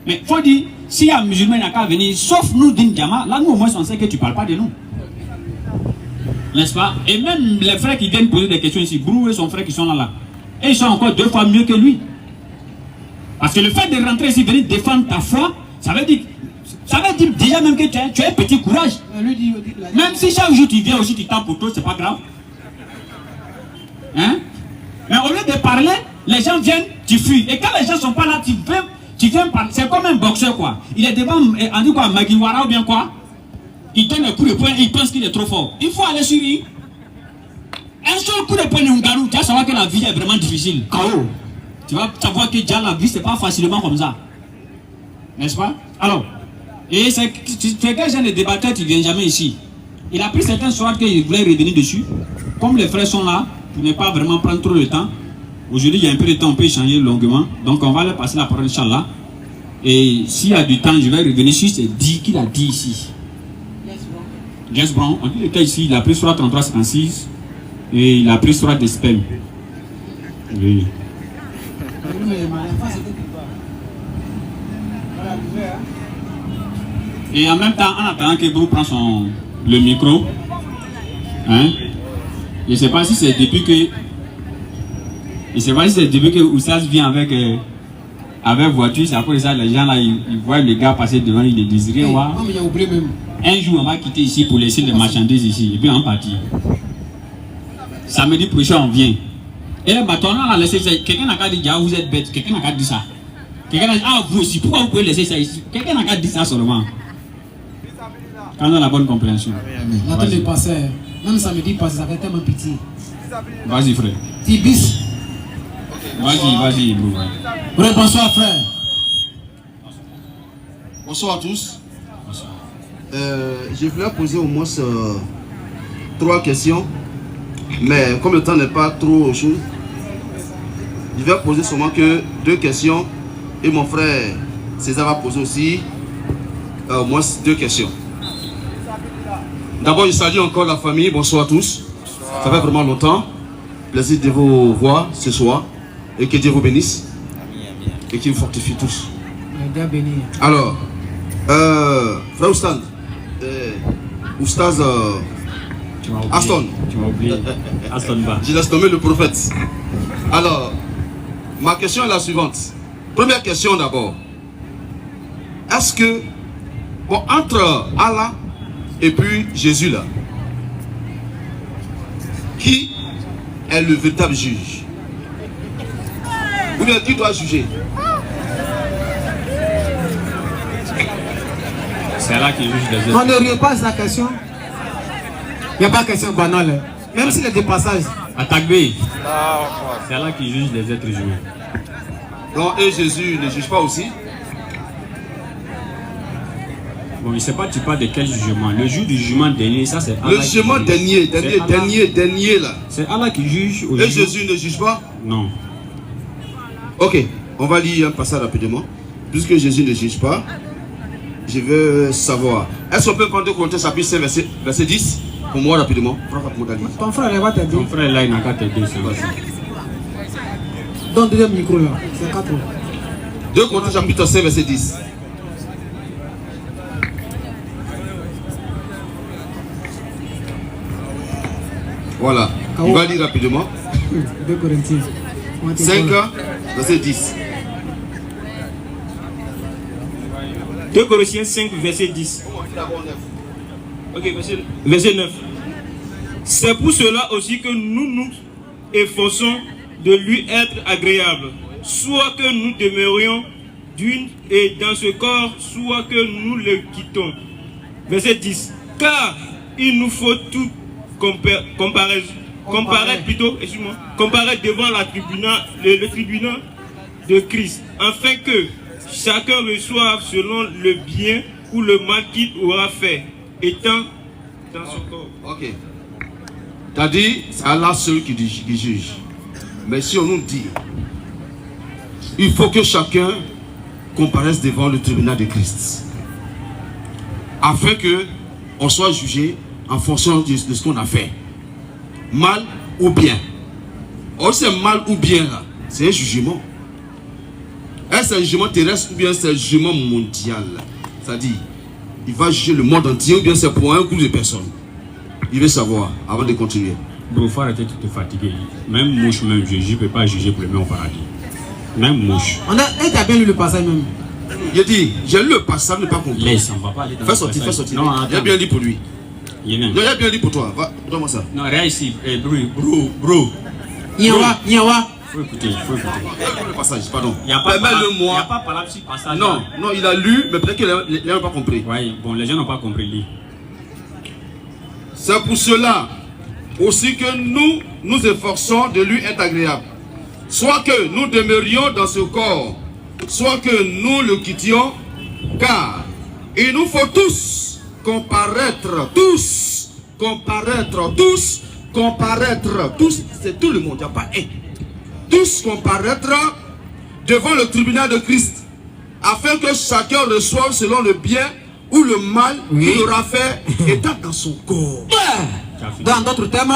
Mais il faut dire, si un musulman n'a qu'à venir, sauf nous d'une Jama, là nous au moins on sait que tu ne parles pas de nous. N'est-ce pas? Et même les frères qui viennent poser des questions ici, Brou et son frère qui sont là, et ils sont encore 2 fois mieux que lui. Parce que le fait de rentrer ici, venir défendre ta foi, ça veut dire déjà même que tu as un petit courage. Même si chaque jour tu viens aussi, tu tapes pour toi, c'est pas grave. Hein? Mais au lieu de parler, les gens viennent, tu fuis. Et quand les gens ne sont pas là, tu viens parler. C'est comme un boxeur quoi. Il est devant, on dit quoi, Magiwara ou bien quoi? Il donne un coup de poing et il pense qu'il est trop fort. Il faut aller sur lui. Un seul coup de poing de Ngarou, tu vas savoir que la vie est vraiment difficile. KO. Tu vas savoir que déjà la vie, c'est pas facilement comme ça. N'est-ce pas? Alors, et c'est quel genre de débatteur tu ne viens jamais ici? Il a pris certains soirs qu'il voulait revenir dessus. Comme les frères sont là, pour ne pas vraiment prendre trop de temps. Aujourd'hui, il y a un peu de temps, on peut échanger longuement. Donc, on va leur passer la parole, Inch'Allah. Et s'il y a du temps, je vais revenir sur ce qu'il a dit ici. Jess Brown, on dit le cas ici, il a pris sur 33-56 et il a pris sur des spams. Oui. Et en même temps, en attendant que Brou prend le micro, Hein? Je ne sais pas si c'est depuis que... Je ne sais pas si c'est depuis que Oussas vient avec voiture, c'est après ça, les gens là, ils voient le gars passer devant, ils le disent rien. Un jour, on va quitter ici pour laisser les marchandises ici, et puis on partit. Samedi prochain, on vient. Et là, bah, on a laissé ça. Quelqu'un n'a qu'à dire, ah, vous êtes bête. Quelqu'un n'a qu'à dire ça. Quelqu'un a dit, ah, vous aussi, pourquoi vous pouvez laisser ça ici? Quelqu'un n'a qu'à dire ça seulement. Quand on a la bonne compréhension. Là, tout est passé. Même samedi passé, ça fait tellement pitié. Vas-y, frère. Tibis. Vas-y, bro. Bonsoir, frère. Bonsoir à tous. Je voulais poser au moins 3 questions. Mais comme le temps n'est pas trop chaud, je vais poser seulement que 2 questions. Et mon frère César va poser aussi au moins 2 questions. D'abord, je salue encore la famille. Bonsoir à tous. Ça fait vraiment longtemps. Plaisir de vous voir ce soir. Et que Dieu vous bénisse. Et qu'il vous fortifie tous. Alors, frère Oustaz, Aston. Tu m'as oublié. Aston Ba. Je laisse nommer le prophète. Alors, ma question est la suivante. Première question d'abord. Est-ce que, bon, entre Allah et puis Jésus là, qui est le véritable juge? Ou bien qui doit juger? C'est Allah qui juge les êtres. On ne repasse la question. Il n'y a pas de question banale. Même s'il y a des passages. Attaque B. C'est Allah qui juge les êtres humains. Donc, et Jésus ne juge pas aussi? Bon, je ne sais pas, tu parles de quel jugement. Le jour du jugement dernier, ça c'est Allah. Le jugement dernier là. C'est Allah qui juge. Et Jésus ne juge pas? Non. Ok, on va lire un passage rapidement. Puisque Jésus ne juge pas, je veux savoir. Est-ce qu'on peut prendre 2 Corinthiens chapitre 5 verset 10? Pour moi rapidement. Ton frère, il va t'aider. Ton frère là, il n'a qu'à t'aider. Donne 2 micros là. C'est 4. 2 Corinthiens chapitre 5 verset 10. Voilà. On va lire rapidement. 2 Corinthiens. 5 verset 10. 2 Corinthiens 5, verset 10. Ok, verset 9. C'est pour cela aussi que nous nous efforçons de lui être agréable, soit que nous demeurions d'une et dans ce corps, soit que nous le quittons. Verset 10. Car il nous faut tout comparer devant le tribunal de Christ, afin que chacun reçoive selon le bien ou le mal qu'il aura fait, étant dans son corps. Ok. T'as dit, c'est Allah seul qui juge. Mais si on nous dit, il faut que chacun comparaisse devant le tribunal de Christ, afin que on soit jugé en fonction de ce qu'on a fait, mal ou bien. Or c'est mal ou bien là, c'est un jugement. Est-ce un jugement terrestre ou bien c'est un jugement mondial? C'est-à-dire, il va juger le monde entier ou bien c'est pour un groupe de personnes? Il veut savoir avant de continuer. Bro, il faut arrêter de te fatiguer. Même mouche, même je ne peux pas juger pour le même au paradis. Même mouche. Et tu as bien lu le passage même. Il dit, j'ai lu le passage, ne pas compris. Laisse, on va pas aller dans Fais sortir, fais sortir. Non, il a bien lu pour lui. Il Non, il a bien lu pour toi. Va, donne-moi ça. Non, regarde ici. Bro. Yawa. Faut écouter. Le passage, pardon. Il n'y a pas Permets-le-moi. parlé sur passage. Non, il a lu, mais peut-être qu'il n'a pas compris. Oui, bon, les gens n'ont pas compris. Lis. C'est pour cela aussi que nous nous efforçons de lui être agréable. Soit que nous demeurions dans ce corps, soit que nous le quittions, car il nous faut tous comparaître, c'est tout le monde, il n'y a pas un. Tous comparaître devant le tribunal de Christ, afin que chacun reçoive selon le bien ou le mal qu'il aura fait étant dans son corps. Dans d'autres termes,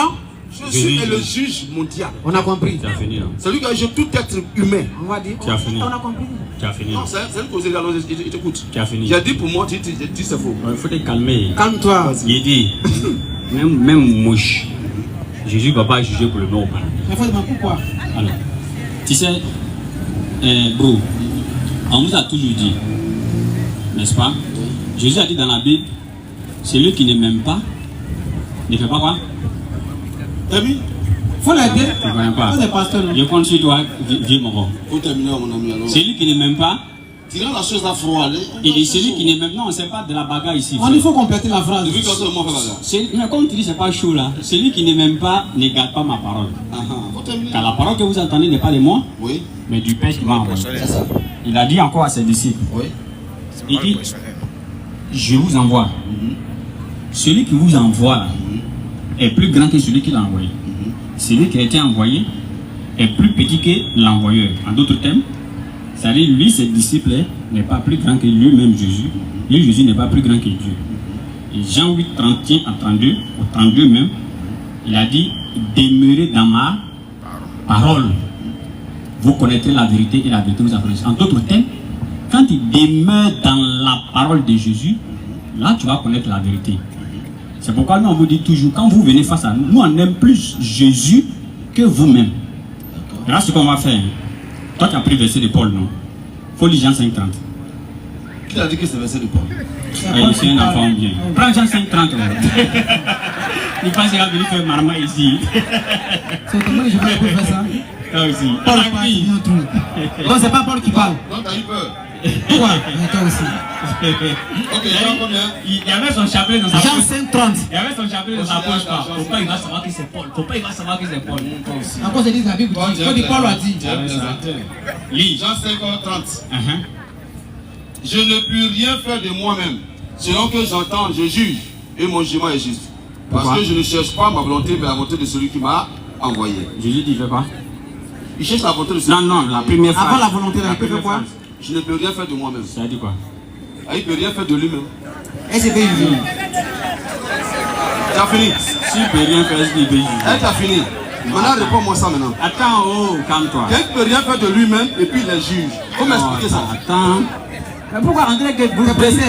Jésus est le juge mondial. on a compris. Tu as fini. C'est lui qui a jugé tout être humain. On va dire. Tu as fini. On a compris. Tu as fini. Non, c'est une cause, il t'écoute. Tu as fini. J'ai dit pour moi, tu dis c'est faux. Il faut te calmer. Calme-toi. Il dit, même mouche, Jésus ne va pas juger pour le bon ou pas. Mais pourquoi? Alors, tu sais, bro, on nous a toujours dit, n'est-ce pas? Jésus a dit dans la Bible, celui qui ne m'aime pas, ne fait pas quoi? T'as vu? Faut l'aider. Je ne connais pas. Je compte sur toi, vieux mon. Faut terminer, mon ami. Alors. Celui qui ne m'aime pas, tirant la chose à froid. il dit celui qui ne m'aime pas, non, c'est pas de la bagarre ici. Il faut compléter la phrase. Depuis quand on fait bagarre? Mais comme tu dis, c'est pas chaud là. Celui qui ne m'aime pas ne garde pas ma parole. Faut terminer. Car la parole que vous entendez n'est pas de moi, Oui. mais du Père qui m'a envoyé. C'est ça. Il a dit encore à ses disciples. Oui. Il dit, je vous envoie. Celui qui vous envoie là, est plus grand que celui qui l'a envoyé. Celui qui a été envoyé est plus petit que l'envoyeur. En d'autres termes, c'est-à-dire lui, ses disciples, n'est pas plus grand que lui-même Jésus. Lui, Jésus n'est pas plus grand que Dieu. Et Jean 8, 31 à 32, au 32 même, il a dit, demeurez dans ma parole. Vous connaîtrez la vérité et la vérité vous affranchira. En d'autres termes, quand tu demeures dans la parole de Jésus, là tu vas connaître la vérité. C'est pourquoi nous on vous dit toujours, quand vous venez face à nous, nous on aime plus Jésus que vous-même. Et là ce qu'on va faire, toi tu as pris le verset de Paul, non? Faut lire Jean 5,30. Qui a dit que c'est le verset de Paul? C'est un enfant bien. Prends Jean 5,30. Il pense qu'il a venu faire marma ici. C'est comment je vais faire ça? Toi aussi. Paul va dire un truc. Non, c'est pas Paul qui parle. Non, t'as eu peur. Pourquoi? Toi aussi. Ok, Jean combien? Il y avait son chapelet dans sa Jean poche. 5,30. Il y avait son chapelet dans sa poche. Pourquoi il va savoir que c'est Paul? Pourquoi il va savoir que c'est Paul? Encore c'est dit la Bible. Paul a dit. Lis. Jean 5,30. Je ne puis rien faire de moi-même. Selon que j'entends, je juge. Et mon jugement est juste. Parce que je ne cherche pas ma volonté, mais la volonté de celui qui m'a envoyé. Jésus dit, fais quoi? Il cherche la volonté de celui Non, non, la première phrase. Avant la volonté, il peut faire quoi? Je ne peux rien faire de moi-même. Ça dit quoi? Ah, il ne peut rien faire de lui-même. Et c'est Jésus. Tu as fini? S'il peut rien faire, est-ce qu'il peut juger? Tu as fini. Maintenant, réponds-moi ça maintenant. Attends, oh, calme-toi. Quelqu'un ne peut rien faire de lui-même et puis il est juge. Comment expliquer ça? Attends. Mais pourquoi André que vous pressé,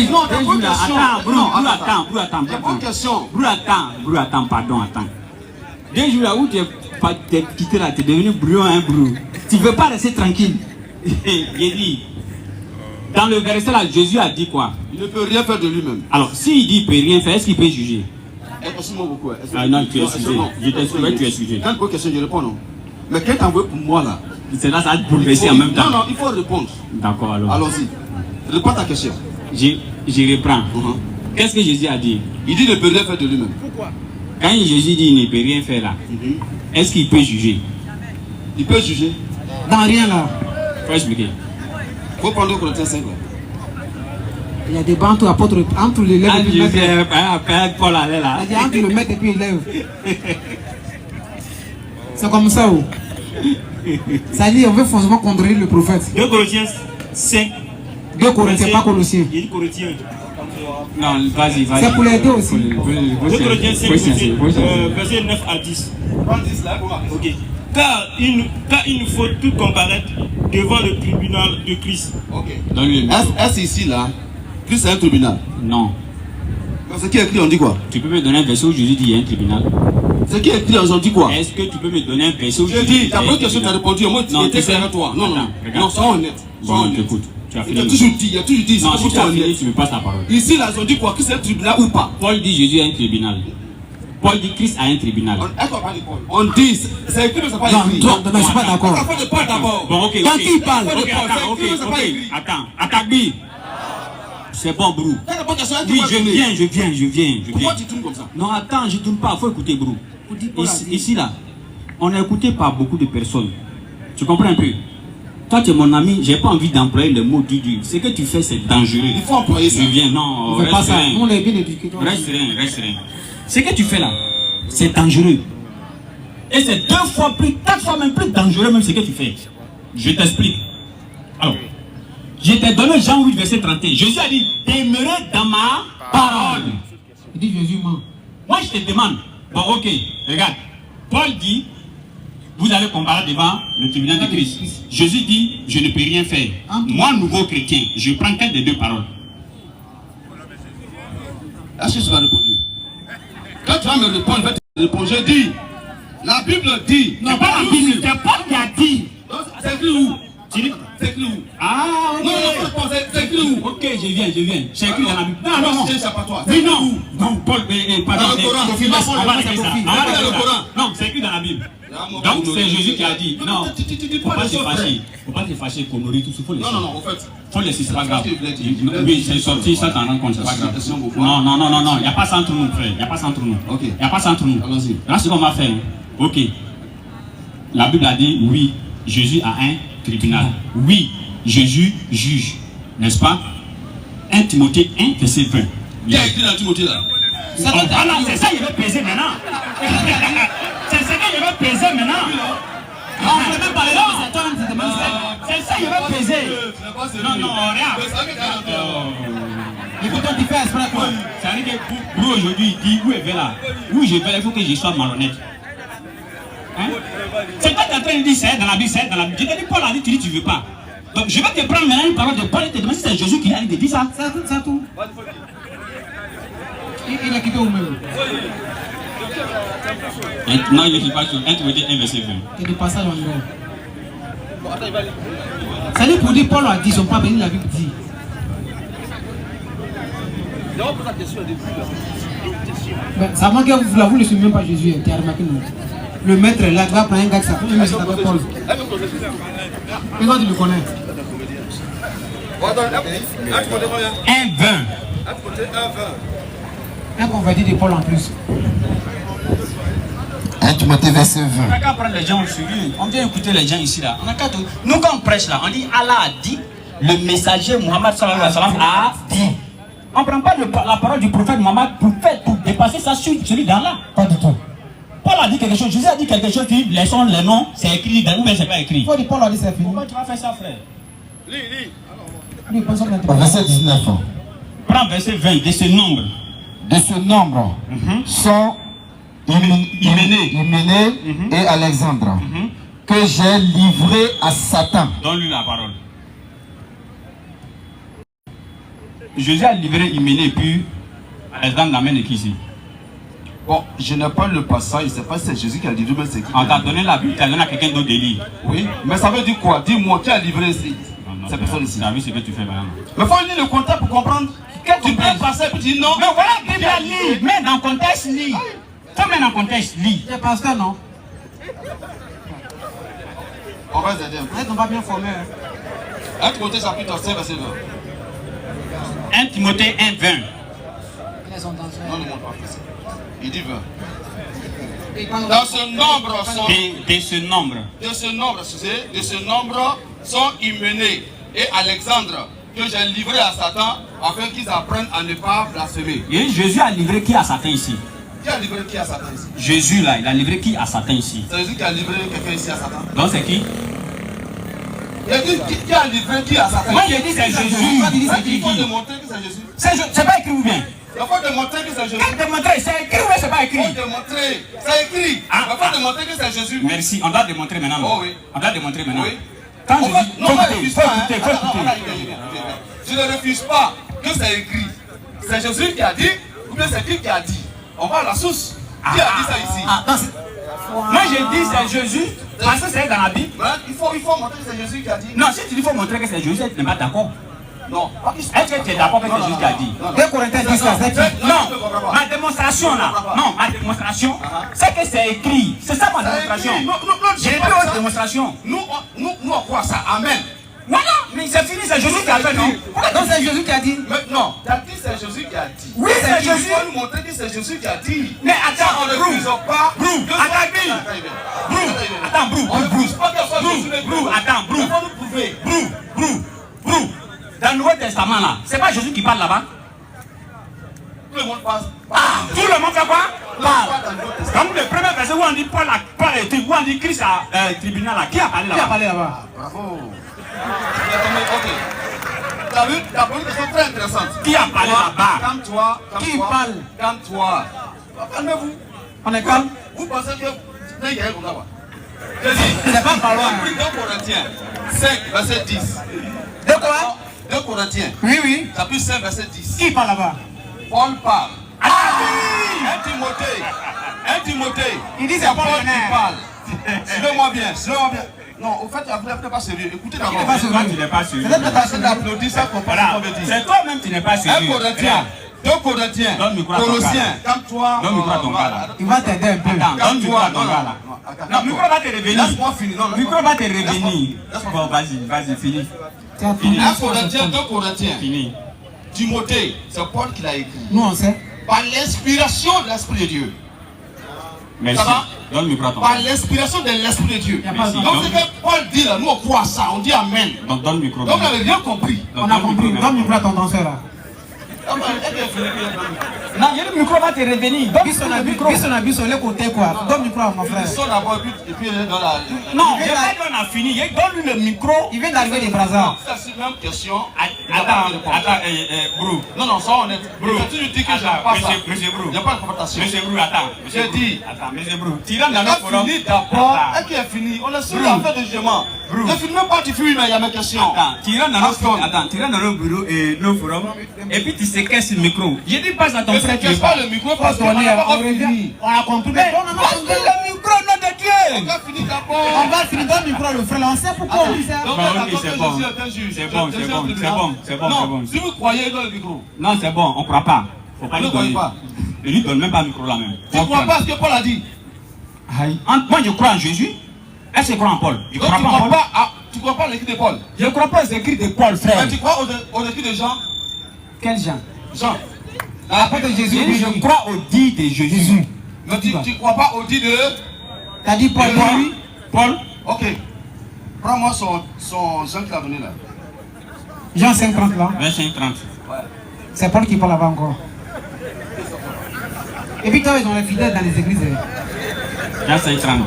non, t'as pas de question. Attends, T'as pas de question. attends, pardon. Deux jours là où tu es quitté là, tu es devenu brouillon, hein, brou. Tu ne veux pas rester tranquille. J'ai dit, dans le verset là, Jésus a dit quoi? Il ne peut rien faire de lui-même. Alors, s'il dit qu'il ne peut rien faire, est-ce qu'il peut juger? Excuse-moi beaucoup. Ah non, tu es excusé. Je t'explique, tu es excusé. Quand une question, je réponds non. Mais quelqu'un t'a envoyé pour moi là. C'est là, ça va te bouleverser en même temps. Non, il faut répondre. D'accord, alors. Allons-y. Réponds ta question. Je reprends. Qu'est-ce que Jésus a dit? Il dit qu'il ne peut rien faire de lui-même. Pourquoi? Quand Jésus dit qu'il ne peut rien faire là, est-ce qu'il peut juger? Il peut juger. Dans rien là. Faut expliquer. Il faut prendre Corinthiens 5 là. Il y a des bancs entre les lèvres et le maître. Paul allait là. Il y a entre le maître et puis l'élève. C'est comme ça. Ça dit on veut forcément contrôler le prophète. 2 Corinthiens 5. 2 Corinthiens, pas Colossiens. Il dit Corinthiens. Non, vas-y. C'est pour les deux aussi. 2 Corinthiens 5, verset 9 à 10. Ok. Car il nous faut tout comparaître devant le tribunal de Christ. Ok. Est-ce ici là, Christ c'est un tribunal? Non. Ce qui est écrit, on dit quoi? Tu peux me donner un verset où Jésus dit qu'il y a un tribunal? Ce qui est écrit, on dit quoi? Est-ce que tu peux me donner un verset où Je Jésus dis, ta première question, tu as répondu, moi, tu étais derrière toi. Non, sois honnête. Bon, t'écoute. Tu as Il a fini. toujours dit, Non, si tu as fini, tu me passes la parole. Ici, là, ils ont dit quoi? Que c'est un tribunal ou pas? Paul dit Jésus a un tribunal. Paul dit Christ a un tribunal. On dit, c'est écrit, mais c'est pas écrit. Non, je ne suis pas d'accord. On ne pas d'abord. Bon, ok. Quand il parle. Attends. Attaque-lui. C'est bon, Brou. Oui, je viens. Pourquoi tu tournes comme ça? Non, attends, je ne tourne pas. Il faut écouter, Brou. Ici, là, on est écouté par beaucoup de personnes. Tu comprends un peu? Toi, tu es mon ami, j'ai pas envie d'employer le mot du. Ce que tu fais, c'est dangereux. Il faut employer ça. Je viens, non. On ne fait pas ça. On est bien éduqués. Reste rien. Ce que tu fais là, c'est dangereux. Et c'est 2 fois plus, 4 fois même plus dangereux même ce que tu fais. Je t'explique. Alors, je t'ai donné Jean 8, verset 31. Jésus a dit, demeurez dans ma parole. Il dit Jésus ment. Moi, je te demande. Bon, ok, regarde. Paul dit, vous allez comparer devant le tribunal de Christ. Jésus dit, je ne peux rien faire. Moi, nouveau chrétien, je prends quelle des 2 paroles? Est-ce que tu vas répondre? Quand tu vas me répondre, je vais te répondre. Je dis, la Bible dit. Non, pas la Bible, c'est Paul qui a dit. C'est écrit où? C'est écrit où? Ah, ok. Non, c'est écrit où? Ok, je viens. C'est écrit dans la Bible. Non, non. C'est pas toi. Oui, non. Non, Paul, pardon. Dans le Coran, on va régler ça. dans le Coran. Non, c'est écrit dans la Bible. Donc c'est Jésus qui a dit. Non, faut pas se fâcher. Faut pas te fâcher pour nourrir tout ce qu'il faut laisser. Non, en fait. Faut laisser, c'est pas grave. Oui, c'est sorti, ça t'en rend compte, c'est pas grave. Non, il n'y a pas ça entre nous, frère. Il n'y a pas ça entre nous. Ok. Il n'y a pas ça entre nous. Allons-y. Là, c'est ce qu'on va faire. Ok. La Bible a dit, oui, Jésus a un tribunal. Oui, Jésus juge. N'est-ce pas? 1 Timothée 1, verset 20. Qui a écrit dans Timothée là? Voilà, c'est ça, il va peser maintenant. C'est ça qu'il va peser maintenant. On ne peut même pas aller là. C'est ça, il va peser. Non, regarde. Écoute, tu fais exprès quoi? C'est-à-dire que vous aujourd'hui, il dit, où est là? Oui, je vais, il faut que je sois malhonnête. Hein? C'est pas que tu es en train de dire, c'est dans la Bible, c'est dans la Bible. Je te dis, Paul a dit, tu dis, tu veux pas. Donc je vais te prendre maintenant une parole de Paul et te demander si c'est Jésus qui a dit ça. C'est tout. Il a quitté où-même. Non, il n'écrit pas sur 1 Timothée 1, verset 20. C'est du passage en anglais. C'est-à-dire pour dire Paul a dit, son pas béni, la Bible dit. Ben, ça manque que vous ne suivez même pas Jésus, tu as remarqué non? Le maître est là, tu vas prendre un gars qui s'appelle Paul. Et toi tu le connais. 1,20. Un converti de Paul en plus. 1 Timothée verset 20. On n'a qu'à prendre les gens au sérieux. On vient écouter les gens ici là. On a qu'à tout. Nous quand on prêche là, on dit Allah a dit, le messager Mohammed sallallahu alayhi wa sallam a dit. On ne prend pas la parole du prophète Mohammed pour dépasser ça sur celui d'Allah. Pas du tout. Paul a dit quelque chose, Jésus a dit quelque chose, qui les noms, c'est écrit, ou bien c'est pas écrit. Il faut dire Paul a dit c'est fini. Pourquoi tu vas faire ça, frère? Lui, il pense qu'on Au verset 19. Prends verset 20 de ce nombre. De ce nombre sont Hyménée et Alexandre que j'ai livré à Satan. Donne-lui la parole. Jésus a livré Hyménée, puis Alexandre l'amène qui ici. Bon, je n'ai pas le passage, je ne sais pas si c'est Jésus qui a livré, mais c'est qui? On t'a donné la Bible, tu as donné à quelqu'un d'autre de lire. Oui, mais ça veut dire quoi? Dis-moi, qui a livré ici? C'est personne ici. Tu as vu ce que tu fais maintenant. Mais il faut lire le contexte pour comprendre. Tu peux passer et dire non. Mais voilà, Bible à lire. Mets dans le contexte, lis. Faut mettre dans le contexte, lis. C'est pasteur, non? On va les aider. Ils n'ont pas bien formé. 1 Timothée chapitre 5, verset 20. 1 Timothée 1, 20. Non, ne montre pas. Il dit 20. Dans ce nombre sont. De ce nombre. De ce nombre sont Hyménée et Alexandre que j'ai livré à Satan afin qu'ils apprennent à ne pas blasphémer. Et Jésus a livré qui à Satan ici? Qui a livré qui à Satan ici? Jésus là, il a livré qui à Satan ici? C'est Jésus qui a livré quelqu'un ici à Satan. Donc c'est qui? Il a dit qui a livré qui à Satan? Moi j'ai dit c'est Jésus. Il faut démontrer que c'est Jésus. C'est pas écrit ou bien? Il faut démontrer que c'est Jésus. Quand démontrer, c'est écrit ou bien c'est pas écrit? Il faut démontrer, c'est écrit. Il faut démontrer que c'est Jésus. Merci, on doit démontrer maintenant. Oh oui. On doit démontrer maintenant. Oui. Quand je dis, non, faut moi, écouter, je faut écouter. Je ne refuse pas que c'est écrit. C'est Jésus qui a dit, ou bien c'est qui a dit? On va à la source. Qui a dit ça ici? Moi j'ai dit c'est Jésus, parce que c'est dans la Bible. Il faut montrer que c'est Jésus qui a dit. Non, si tu dis faut montrer que c'est Jésus, tu n'es pas d'accord. Non. Est-ce que tu es d'accord que c'est Jésus qui a dit? 2 Corinthiens 10, c'est qui? Non, ma démonstration là, ma démonstration, c'est que c'est écrit. C'est ça ma démonstration. J'ai dit votre démonstration. Nous on croit ça. Amen. Voilà, mais c'est fini, c'est Jésus qui a fait, non? Donc c'est Jésus qui a dit. Non, tu as dit c'est Jésus qui a dit. Oui, c'est Jésus. Il faut nous montrer que c'est Jésus qui a dit. Mais attends, on ne refuse pas. Attends, dans le Nouveau Testament là, c'est pas Jésus qui parle là-bas? Tout le monde passe. Tout le monde fait quoi? Parle. Comme le premier verset où on dit Paul a été, où on dit Christ à tribunal là, qui a parlé là-bas? Qui a parlé là-bas? Bravo. Ok. Tu as vu, tu as posé une question très intéressante. Qui a parlé là-bas? Calme-toi. Qui parle? Calme-toi. Calmez-vous. On est calme? Vous pensez que c'est un gars comme ça? Je n'ai pas parlé. 2 Corinthiens 5, verset 10. De quoi? 2 Corinthiens, Oui. chapitre 5, verset 10. Qui parle là-bas? Paul parle. Ah oui! 1 Timothée. Il dit c'est Paul Paul qui parle. Suivez-moi bien. Non, au fait, vous n'êtes pas sérieux. Écoutez d'abord. Toi, tu n'es pas sérieux. Vous êtes passé d'applaudir ça qu'on parle comme dit. C'est toi-même qui n'es pas sérieux. 1 Corinthiens. 2 Corinthiens. Donne le micro à ton Colossiens. gars. Calme-toi. Donne le micro à ton gars, là. Il va t'aider un peu. Attends, donne le micro à ton gars là. Non, le micro va te revenir. Laisse-moi finir. Non, Le micro va te revenir. Bon, vas-y, finis. Fini. 1 Corinthiens, 2 Corinthiens. Fini. Timothée, c'est Paul qui l'a écrit. Nous, on sait. Par l'inspiration de l'Esprit de Dieu. Merci. Ça va? Donne le micro à ton Par gars. l'inspiration de l'Esprit de Dieu. Merci. Donc ce que Paul dit là, nous on croit à ça, on dit Amen. Donc, donne le micro. Donc on n'avait rien compris. On a compris. Donne le micro à ton danseur là. Non, le micro va te revenir. Biso na biso le côté quoi. Donne le micro à mon frère. Son d'abord et puis dans la. Non, je vais on a fini. Donne-lui le micro. Il vient d'arriver des Brazza. Ça c'est même question. Attends, Brou. Non, ça on est. Brou. Si tu dis que j'aime pas ça. Monsieur Brou. Il n'y a pas de confrontation. Monsieur Brou, attends. J'ai dit. Attends, monsieur Brou. Tu rentres On dans le a forum. fini d'abord. Et qui est fini. On est sur l'affaire de jugement. Ne filme pas du film, mais il y a mes questions. Attends, tu rentres dans le bureau et le forum. Et puis tu séquestres le micro. Je dis pas à ton frère que tu pas le micro parce qu'on n'a pas fini. On a compris. Mais on a compris. le micro, nom de Dieu. On a fini d'abord. On va finir. Donne le micro à le frère. On sait pourquoi on dit ça. Donc, ok, c'est bon. C'est bon. Si vous croyez dans le micro, Non, c'est bon, on ne croit pas. Faut pas ne lui croyez donner. pas. Ne lui donne même pas le micro là même. Tu ne crois pas ce que Paul a dit. Moi je crois en Jésus. Est-ce que je crois en Paul? Je Donc crois tu pas en ne Paul. crois pas à l'écrit de Paul. Je ne crois pas aux écrits de Paul, frère. Mais tu crois aux écrits de Jean. Quel Jean? Jean. Après de Jésus. Je crois au dit de Jésus. Mais tu ne crois pas au dit de. T'as dit Paul. Paul. Ok. Prends-moi son Jean qui a donné là. Jean 5:30 là. Verset 30. C'est Paul qui parle là-bas encore. Et puis toi, ils ont les fidèles dans les églises. Jean 5, 30.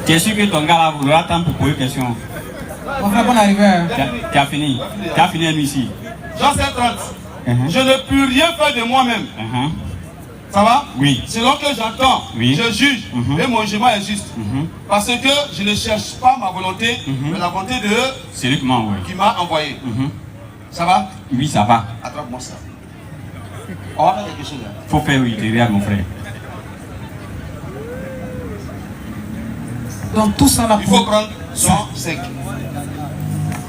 Tu es sûr que ton gars là voudra attendre pour poser une question? Mon frère, bon arrivé. Tu as fini. Tu as fini lui ici. Jean 5:30. Je ne peux rien faire de moi-même. Ça va? Oui. Selon que j'entends, Oui. je juge et mon jugement est juste. Parce que je ne cherche pas ma volonté, mais la volonté de C'est lui qui m'a envoyé. qui m'a envoyé. Ça va? Oui, ça va. Attrape-moi ça. On va faire quelque chose là. Faut faire oui, derrière mon frère. Donc tout ça là Il faut prendre Jean 5.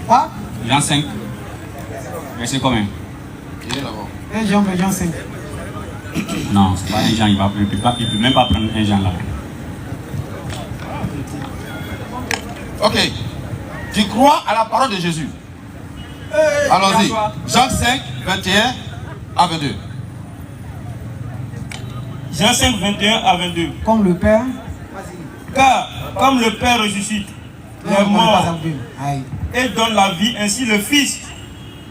Quoi? Jean 5. Verset combien? Il est là-bas. 1 Jean, Jean 5. Non, c'est pas un Jean, il peut même pas prendre un Jean là. Ok. Tu crois à la parole de Jésus? Allons-y. Jean 5, 21 à 22. Jean 5, 21 à 22. Comme le Père. Car, comme le Père ressuscite les morts et donne la vie, ainsi le Fils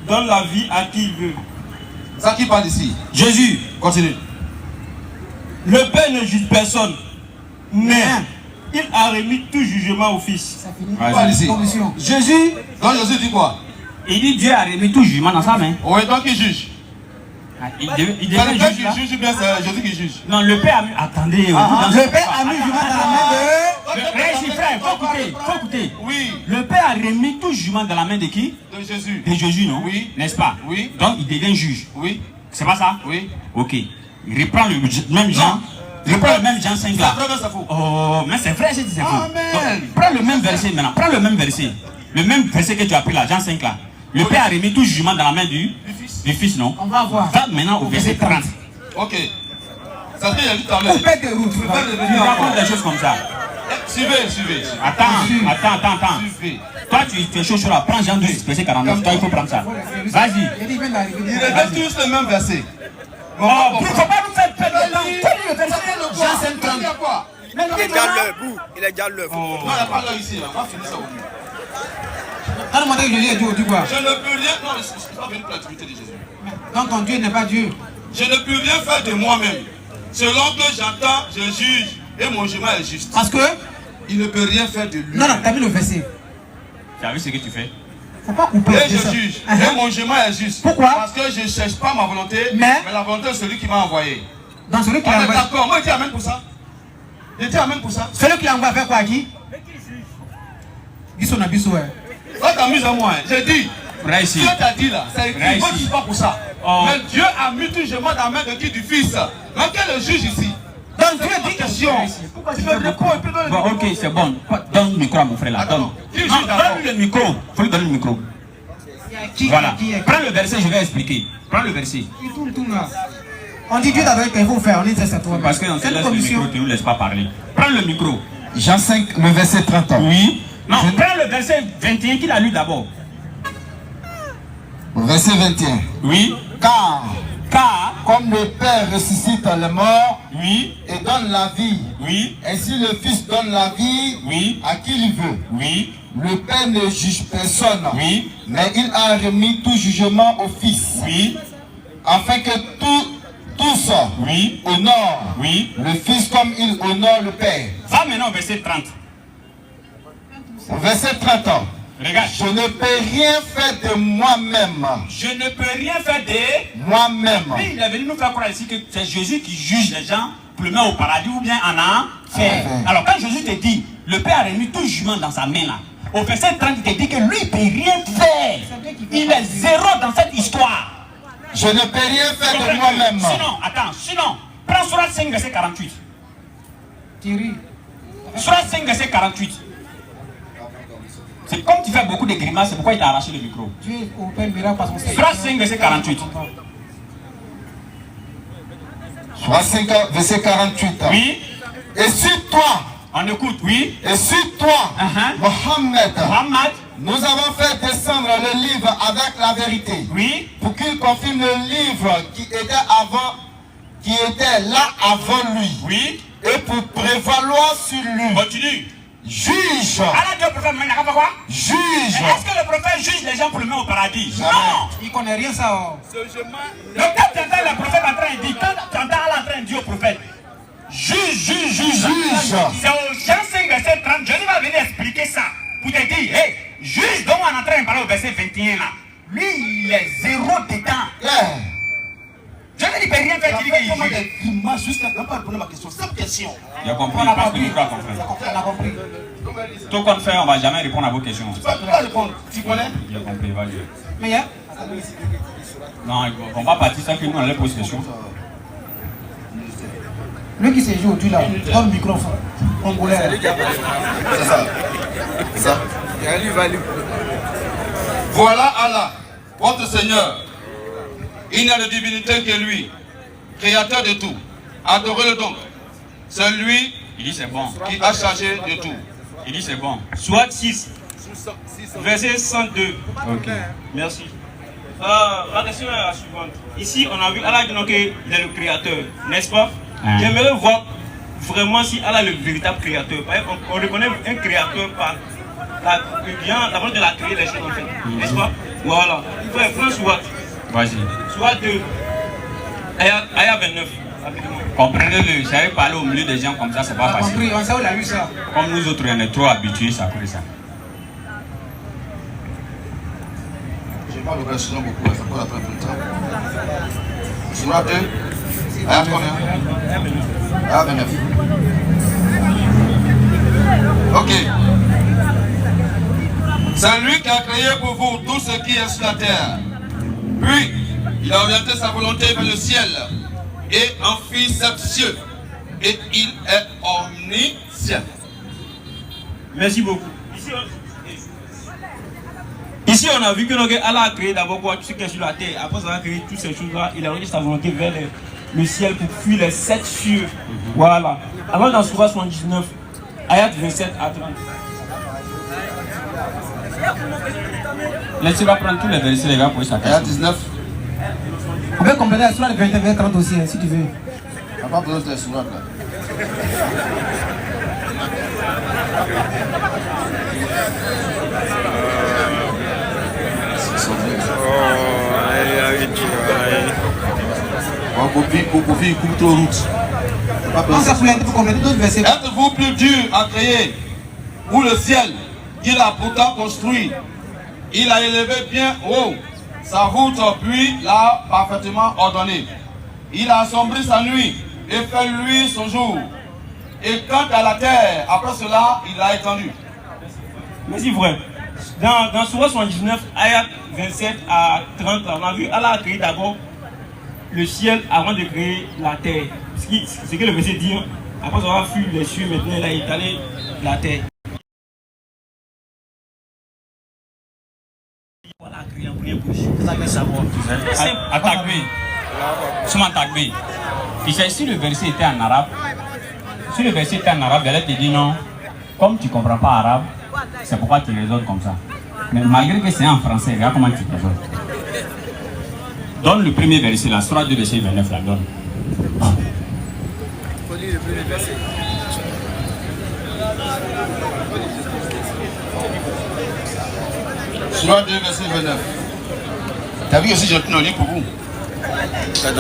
donne la vie à qui il veut. Ça qui parle ici? Jésus. Continue. Le Père ne juge personne, mais il a remis tout jugement au Fils. Ça finit. Qui parle ici? Commission. Jésus. Donc Jésus dit quoi? Il dit Dieu a remis tout jugement dans sa main. Oui, donc il juge. Il C'est devait le Père juger là. qui juge ou bien c'est Jésus qui juge? Non, le Père a mis. Attendez. Le Père a mis jugement dans la main de. Reste frère, faut écouter. Oui, Le Père a remis tout jugement dans la main de qui? de Jésus. De Jésus, non? Oui. N'est-ce pas? Oui. Donc il devient juge. Oui, C'est pas ça? oui. Ok. Il reprend le même Jean. Il reprend le même Jean 5 C'est là. vrai, c'est faux. Oh, mais c'est vrai, c'est faux. Amen. Donc, prends le même verset maintenant. Prends le même verset. Le même verset que tu as pris là, Jean 5 là. Le Père a remis tout jugement dans la main du Fils, non? On va voir. Va maintenant au verset 30. Ok. C'est ce qu'il a dit tout à l'heure. Coupez des routes. Je peux pas Tu revenir racontes encore. des choses comme ça. Suivez. Attends. Suivez. Toi, tu es chaud là. Prends Jean 12, verset 49. Toi, il faut prendre ça. Vas-y. Il dit, il vient Il d'arriver. répète tous le même verset. Oh, il ne faut pas nous faire perdre le temps. Quel est le verset? Jean 5, 30. Il y a quoi? Il est déjà l'heure, Bou. Il est déjà l'heure. Non, il n'y a pas là ici. On va finir ça au bout. Donne-moi que Jésus est Dieu, tu vois. Je ne peux rien. Non, je ne suis pas venu pour l'activité de Jésus. Donc ton Dieu n'est pas Dieu. Je ne peux rien faire de moi-même. Selon que j'entends, je juge et mon jugement est juste. Parce que. Il ne peut rien faire de lui. Non, t'as vu le verset. Tu as vu ce que tu fais? Faut pas couper. Et je juge. Et mon jugement est juste. Pourquoi? Parce que je ne cherche pas ma volonté, Mais la volonté de celui qui m'a envoyé. Dans celui qui On l'a est envoyé. d'accord. Moi, je dis amen pour ça. Je dis amen pour ça. Celui qui l'a envoyé fait quoi à qui? Biso na biso. Là, t'amuses à moi. J'ai dit. Viens ici. Ce que tu as dit là, c'est écrit. Viens Moi, je ne ici. suis pas pour ça. Mais Dieu a mis tout jugement dans la main de qui? Du Fils. Mais quel est le juge ici? Donc Dieu dit question. Pourquoi tu me réponds et puis donne le micro? Ok, c'est bon. Donne le micro à mon frère là. Donne. Donne-lui le micro. Il faut lui donner le micro. Voilà. Prends le verset, je vais expliquer. Prends le verset. On dit Dieu d'abord qu'il faut faire, on dit c'est toi. Parce qu'on te laisse le micro, tu ne nous laisses pas parler. Prends le micro. Jean 5, le verset 30. Oui. Non, prends le verset 21 qu'il a lu d'abord. Verset 21. Oui. Car comme le Père ressuscite les morts, oui, et donne la vie, oui, ainsi le Fils donne la vie, oui, à qui il veut. Oui. Le Père ne juge personne, oui, mais il a remis tout jugement au Fils, oui, afin que tous oui, honorent, oui, le Fils comme il honore le Père. Va maintenant au verset 30. Verset 30. Regarde. Je ne peux rien faire de moi-même. Je ne peux rien faire de moi-même. Lui, il est venu nous faire croire ici que c'est Jésus qui juge les gens pour le mettre au paradis ou bien en enfer. Alors quand Jésus te dit, le Père a remis tout jugement dans sa main là. Au verset 30, il te dit que lui, il ne peut rien faire. Il est zéro dans cette histoire. Je ne peux rien faire de moi-même. Sinon, prends Surat 5, verset 48. Surat 5, verset 48. C'est comme tu fais beaucoup de grimaces, c'est pourquoi il t'a arraché le micro. Surat 5, verset 48. Surat 5, verset 48. Oui. Et sur toi, on écoute, oui. Et sur toi, Mohammed, nous avons fait descendre le livre avec la vérité. Oui. Pour qu'il confirme le livre qui était là avant lui. Oui. Et pour prévaloir sur lui. Continue. Juge. Juge. Est-ce que le prophète juge les gens pour le mettre au paradis? Non. Il ne connaît rien ça. Le quand tu entends le prophète en train de dire, quand tu entends Allah en train de dire au prophète, juge. C'est au Jean 5, verset 30. Jésus va venir expliquer ça. Pour te dire, hey, juge dont on est en train de parler au verset 21 là. Lui, il est zéro dedans. Je ne peux rien faire, tu dis qu'il juge. Jusqu'à ne pas répondre à ma question. Simple question. Il a compris, parce que nous pas compris. On a compris. Tout qu'on fait, on ne va jamais répondre à vos questions. Tu ne peux pas répondre. Tu connais? Il a compris, va dire. Mais il y a. Non, on ne va pas partir sans que nous on allait poser question. Lui qui s'est joué au-dessus là, dans le microphone. Congolais. C'est ça. Voilà Allah, votre Seigneur. Il n'y a de divinité que lui, créateur de tout. Adorez-le donc. C'est lui il dit c'est bon. Qui a chargé de tout. Il dit c'est bon. Soit 6, verset 102. Ok. Merci. La question est la suivante. Ici, on a vu Allah dit qu'il est le créateur, n'est-ce pas? J'aimerais voir vraiment si Allah est le véritable créateur. On reconnaît un créateur par la volonté de la créer les choses en fait. N'est-ce pas? Voilà. Il faut prendre soit. Vas-y. Soit 2. Ayah 29. Comprenez-le, j'avais parlé au milieu des gens comme ça, c'est pas facile. Compris, on sait où il a eu ça. Comme nous autres, on est trop habitués, ça fait ça. Je parle au restaurant beaucoup, ça peut attendre tout le temps. Surat 2, Ayah combien? Ayah 29. Ok. C'est lui qui a créé pour vous tout ce qui est sur la terre. Puis, il a orienté sa volonté vers le ciel et en fit 7 cieux. Et il est omniscient. Merci beaucoup. Ici, on a vu que Allah a créé d'abord quoi, tout ce qui est sur la terre. Après avoir créé toutes ces choses-là, il a orienté sa volonté vers le ciel pour fuir les 7 cieux. Voilà. Alors dans Sourate 79, ayat 27 à 30. Laissez-moi prendre tous les versets, les gars, pour ça. Ayat 19. On peut compléter la Sourate 21 30 aussi, si tu veux. On n'a pas besoin de la Sourate là. On coupe trop route. Êtes-vous plus dur à créer ou le ciel? Il a pourtant construit. Il a élevé bien haut sa route, puis l'a parfaitement ordonnée. Il a assombri sa nuit et fait luire son jour. Et quant à la terre, après cela, il l'a étendue. Merci frère. Dans Sourate 79, ayat 27 à 30, on a vu Allah a créé d'abord le ciel avant de créer la terre. Ce que le verset dit, hein. Après avoir fui les cieux, maintenant il a étalé la terre. Voilà, créé en première bouche. C'est ça que savoir. Attaque-B. Comment attaque-B? Tu sais, si le verset était en arabe, il allait te dire non, comme tu ne comprends pas arabe, c'est pourquoi tu raisonnes comme ça. Mais malgré que c'est en français, regarde comment tu raisonnes. Donne le premier verset, la Sourate 2, verset 29, la donne. Sourate 2, verset 29. T'as vu aussi, j'ai tenu un livre pour vous.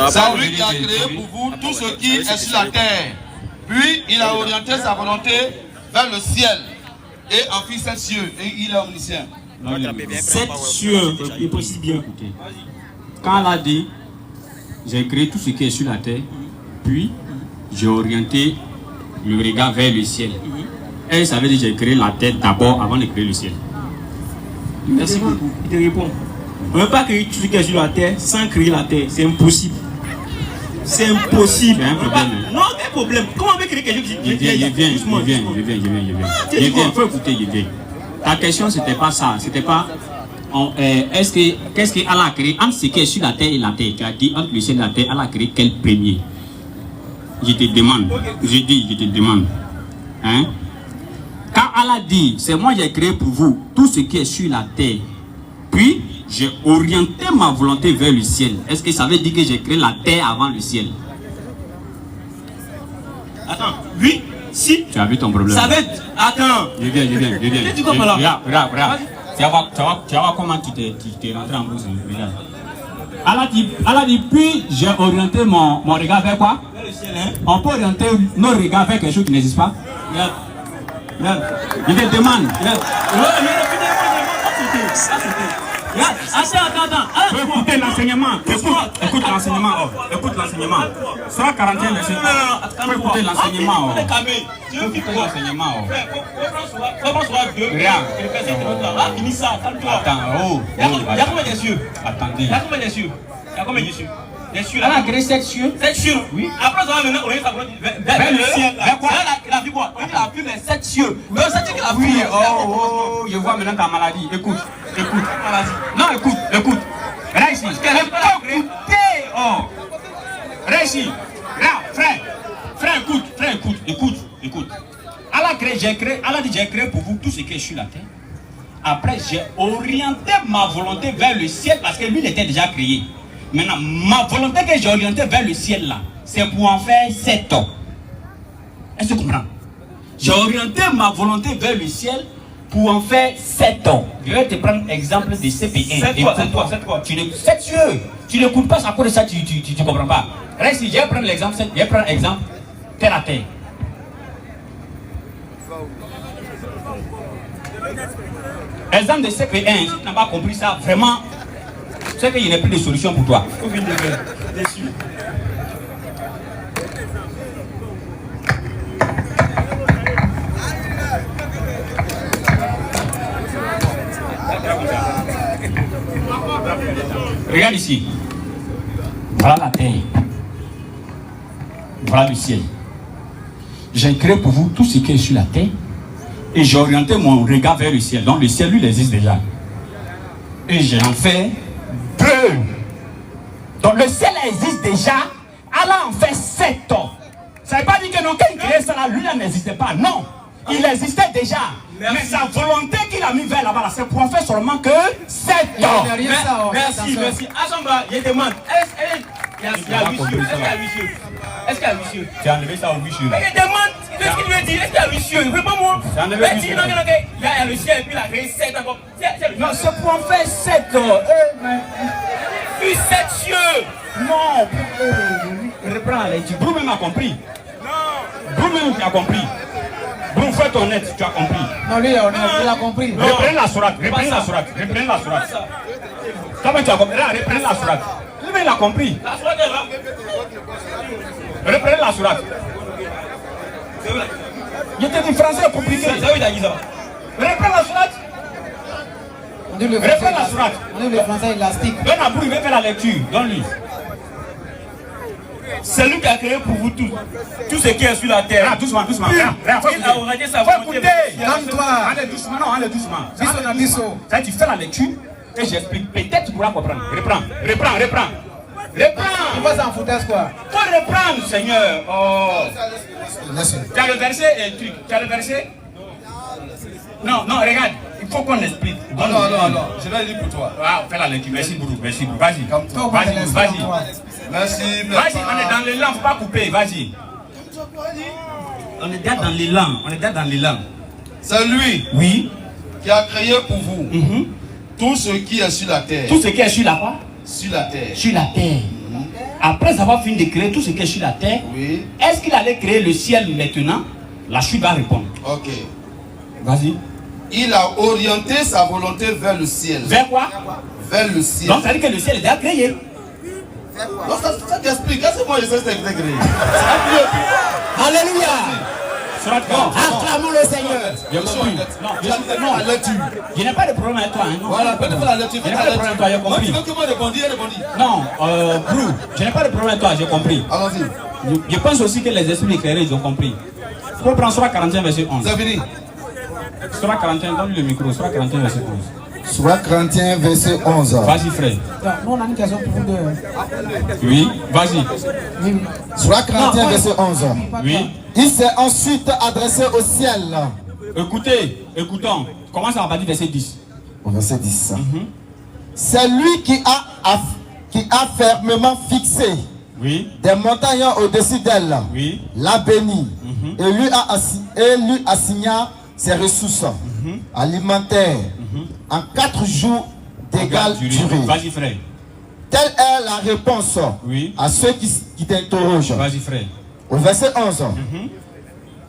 C'est lui qui a créé pour vous tout ce qui est sur la terre. Puis il a orienté sa volonté vers le ciel et en fit 7 cieux. Et il est omniscient. 7 cieux, il précise bien. Écoutez. Quand elle a dit, j'ai créé tout ce qui est sur la terre, puis j'ai orienté le regard vers le ciel. Et ça veut dire que j'ai créé la terre d'abord avant de créer le ciel. Merci beaucoup. Il te répond. On ne peut pas créer tout ce qui est sur la terre sans créer la terre. C'est impossible. C'est impossible. Il y a un problème. Non, quel problème? Comment on peut créer quelque chose qui Je viens. Il faut écouter, je viens. Ta question, c'était pas ça. C'était pas. Qu'est-ce qu'Allah a créé entre ce qui est sur la terre et la terre? Tu as dit entre le ciel et la terre, Allah a créé quel premier? Je te demande. Je te demande. Hein? Quand Allah dit, c'est moi qui ai créé pour vous tout ce qui est sur la terre, puis j'ai orienté ma volonté vers le ciel. Est-ce que ça veut dire que j'ai créé la terre avant le ciel? Attends, oui, si. Tu as vu ton problème? Ça va être. Attends. Je viens. Qu'est-ce que tu comprends là? Regarde. Tu vas voir comment tu t'es rentré en brousse. Regarde. Allah dit, puis j'ai orienté mon regard vers quoi? Vers le ciel, hein? On peut orienter nos regards vers quelque chose qui n'existe pas? Regarde. Je te demande. Attends. Écoutez l'enseignement. Écoute l'enseignement. Sourate 41, verset 1. Écoutez l'enseignement. Écoutez l'enseignement. Regarde. Attends. Il y a combien de cieux? Attendez. Il y a combien de cieux? Les cieux, Elle a créé 7 cieux. 7 cieux. Oui. Après, ça va maintenant orienter sa volonté vers le ciel. Vers quoi? Il a vu quoi? Il a vu les 7 cieux. Donc, ça dit qu'il a vu. Oui, je vois maintenant ta maladie. Écoute. Non, écoute. Regarde ici. Regarde ici. Regarde, frère, écoute. Allah dit, j'ai créé pour vous tout ce qui est sur la terre. Après, j'ai orienté ma volonté vers le ciel parce que lui, il était déjà créé. Maintenant, ma volonté que j'ai orientée vers le ciel là, c'est pour en faire 7 ans. Est-ce que tu comprends? J'ai orienté ma volonté vers le ciel pour en faire 7 ans. Je vais te prendre l'exemple de CP1. 7 quoi? 7 cieux. Tu n'écoutes pas, à cause de ça, tu ne comprends pas. Reste ici, je vais prendre l'exemple, terre à terre. Exemple de CP1, si tu n'as pas compris ça, vraiment, c'est qu'il n'y a plus de solution pour toi. Déçu. Regarde ici. Voilà la terre. Voilà le ciel. J'ai créé pour vous tout ce qui est sur la terre. Et j'ai orienté mon regard vers le ciel. Donc le ciel, lui, il existe déjà. Et j'ai en fait 2. Donc le ciel existe déjà. Allah en fait 7 ans. Ça ne veut pas dire que non, quand il créait ça là, lui, il n'existait pas. Non. Il existait déjà. Merci. Mais sa volonté qu'il a mis vers là-bas, c'est pour en faire seulement que 7 ans. Merci. Asamba, je demande. Est-ce qu'il y a 8 cieux? Est-ce qu'il y a 8 cieux? Tu as enlevé ça au 8 cieux. Je demande. Qu'est-ce qu'il veut dire? Est-ce qu'il y a 8 cieux? Réponds-moi. Tu as enlevé 8 cieux. Il y a le ciel et puis il a créé 7 encore. Non, c'est pour en faire 7 ans. Puis 7 cieux. Non. Reprends, Brou même a compris. Non. Brou même tu as compris. Brou, fais ton net, tu as compris. Non, lui, il a compris. Reprends la sourate. Comment tu as compris? Reprends la sourate. Lui-même, il a compris. La sourate est là. Reprends la sourate. Je te dis français est compliqué. Ça veut dire ça. Reprends la sourate. On dit le français élastique. Donne à Brou, il va faire la lecture. Donne-lui. C'est lui qui a créé pour vous tous. Tout ce qui est sur la terre. Doucement. Il a oragé sa volonté. Calme-toi. Allez doucement. Ça, tu fais la lecture et j'explique. Peut-être tu pourras comprendre. Reprends. Tu vas s'en foutre quoi? Faut reprendre, Seigneur. Oh. Tu as le verset et truc. Tu as le verset? Non, regarde. Il faut qu'on explique. Non. Je vais lire pour toi. Ah, fais la lecture. Merci beaucoup. Vas-y. Merci. Vas-y, on est dans l'élan. Faut pas couper. Vas-y. On est déjà dans l'élan. C'est lui Oui. qui a créé pour vous tout ce qui est sur la terre. Tout ce qui est sur la quoi? Sur la terre. Sur la terre. Après avoir fini de créer tout ce qui est sur la terre, Oui. est-ce qu'il allait créer le ciel maintenant? La chute va répondre. Ok. Vas-y. Il a orienté sa volonté vers le ciel. Vers quoi? Vers le ciel. Donc ça veut dire que le ciel est déjà créé. Non, ça t'explique. C'est moi, je sais que c'est créé. Alléluia. Acclamons le Seigneur. Je n'ai pas de problème avec toi. Hein, non. Voilà, peut-être faire la lecture. Je n'ai pas de problème avec toi, j'ai Moi, compris. tu veux que moi répondis, Non, Brou, je n'ai pas de problème avec toi, j'ai compris. Allons-y. Je pense aussi que les esprits éclairés, ils ont compris. Il faut prendre Surah 41, verset 11. C'est fini. Surah 41, donne-lui le micro. Surah 41, verset 11. Surah 41, verset 11. Vas-y, frère. Nous, on a une question pour vous deux. Oui, vas-y. Surah 41, verset 11. Oui. Il s'est ensuite adressé au ciel. Écoutons. Commence à partir du verset 10. Au verset 10. C'est lui qui a fermement fixé des montagnes au-dessus d'elle. Oui. L'a béni. Et lui assigna ses ressources alimentaires en 4 jours d'égale durée. Vas-y, frère. Telle est la réponse à ceux qui t'interrogent. Vas-y, frère. Au verset 11.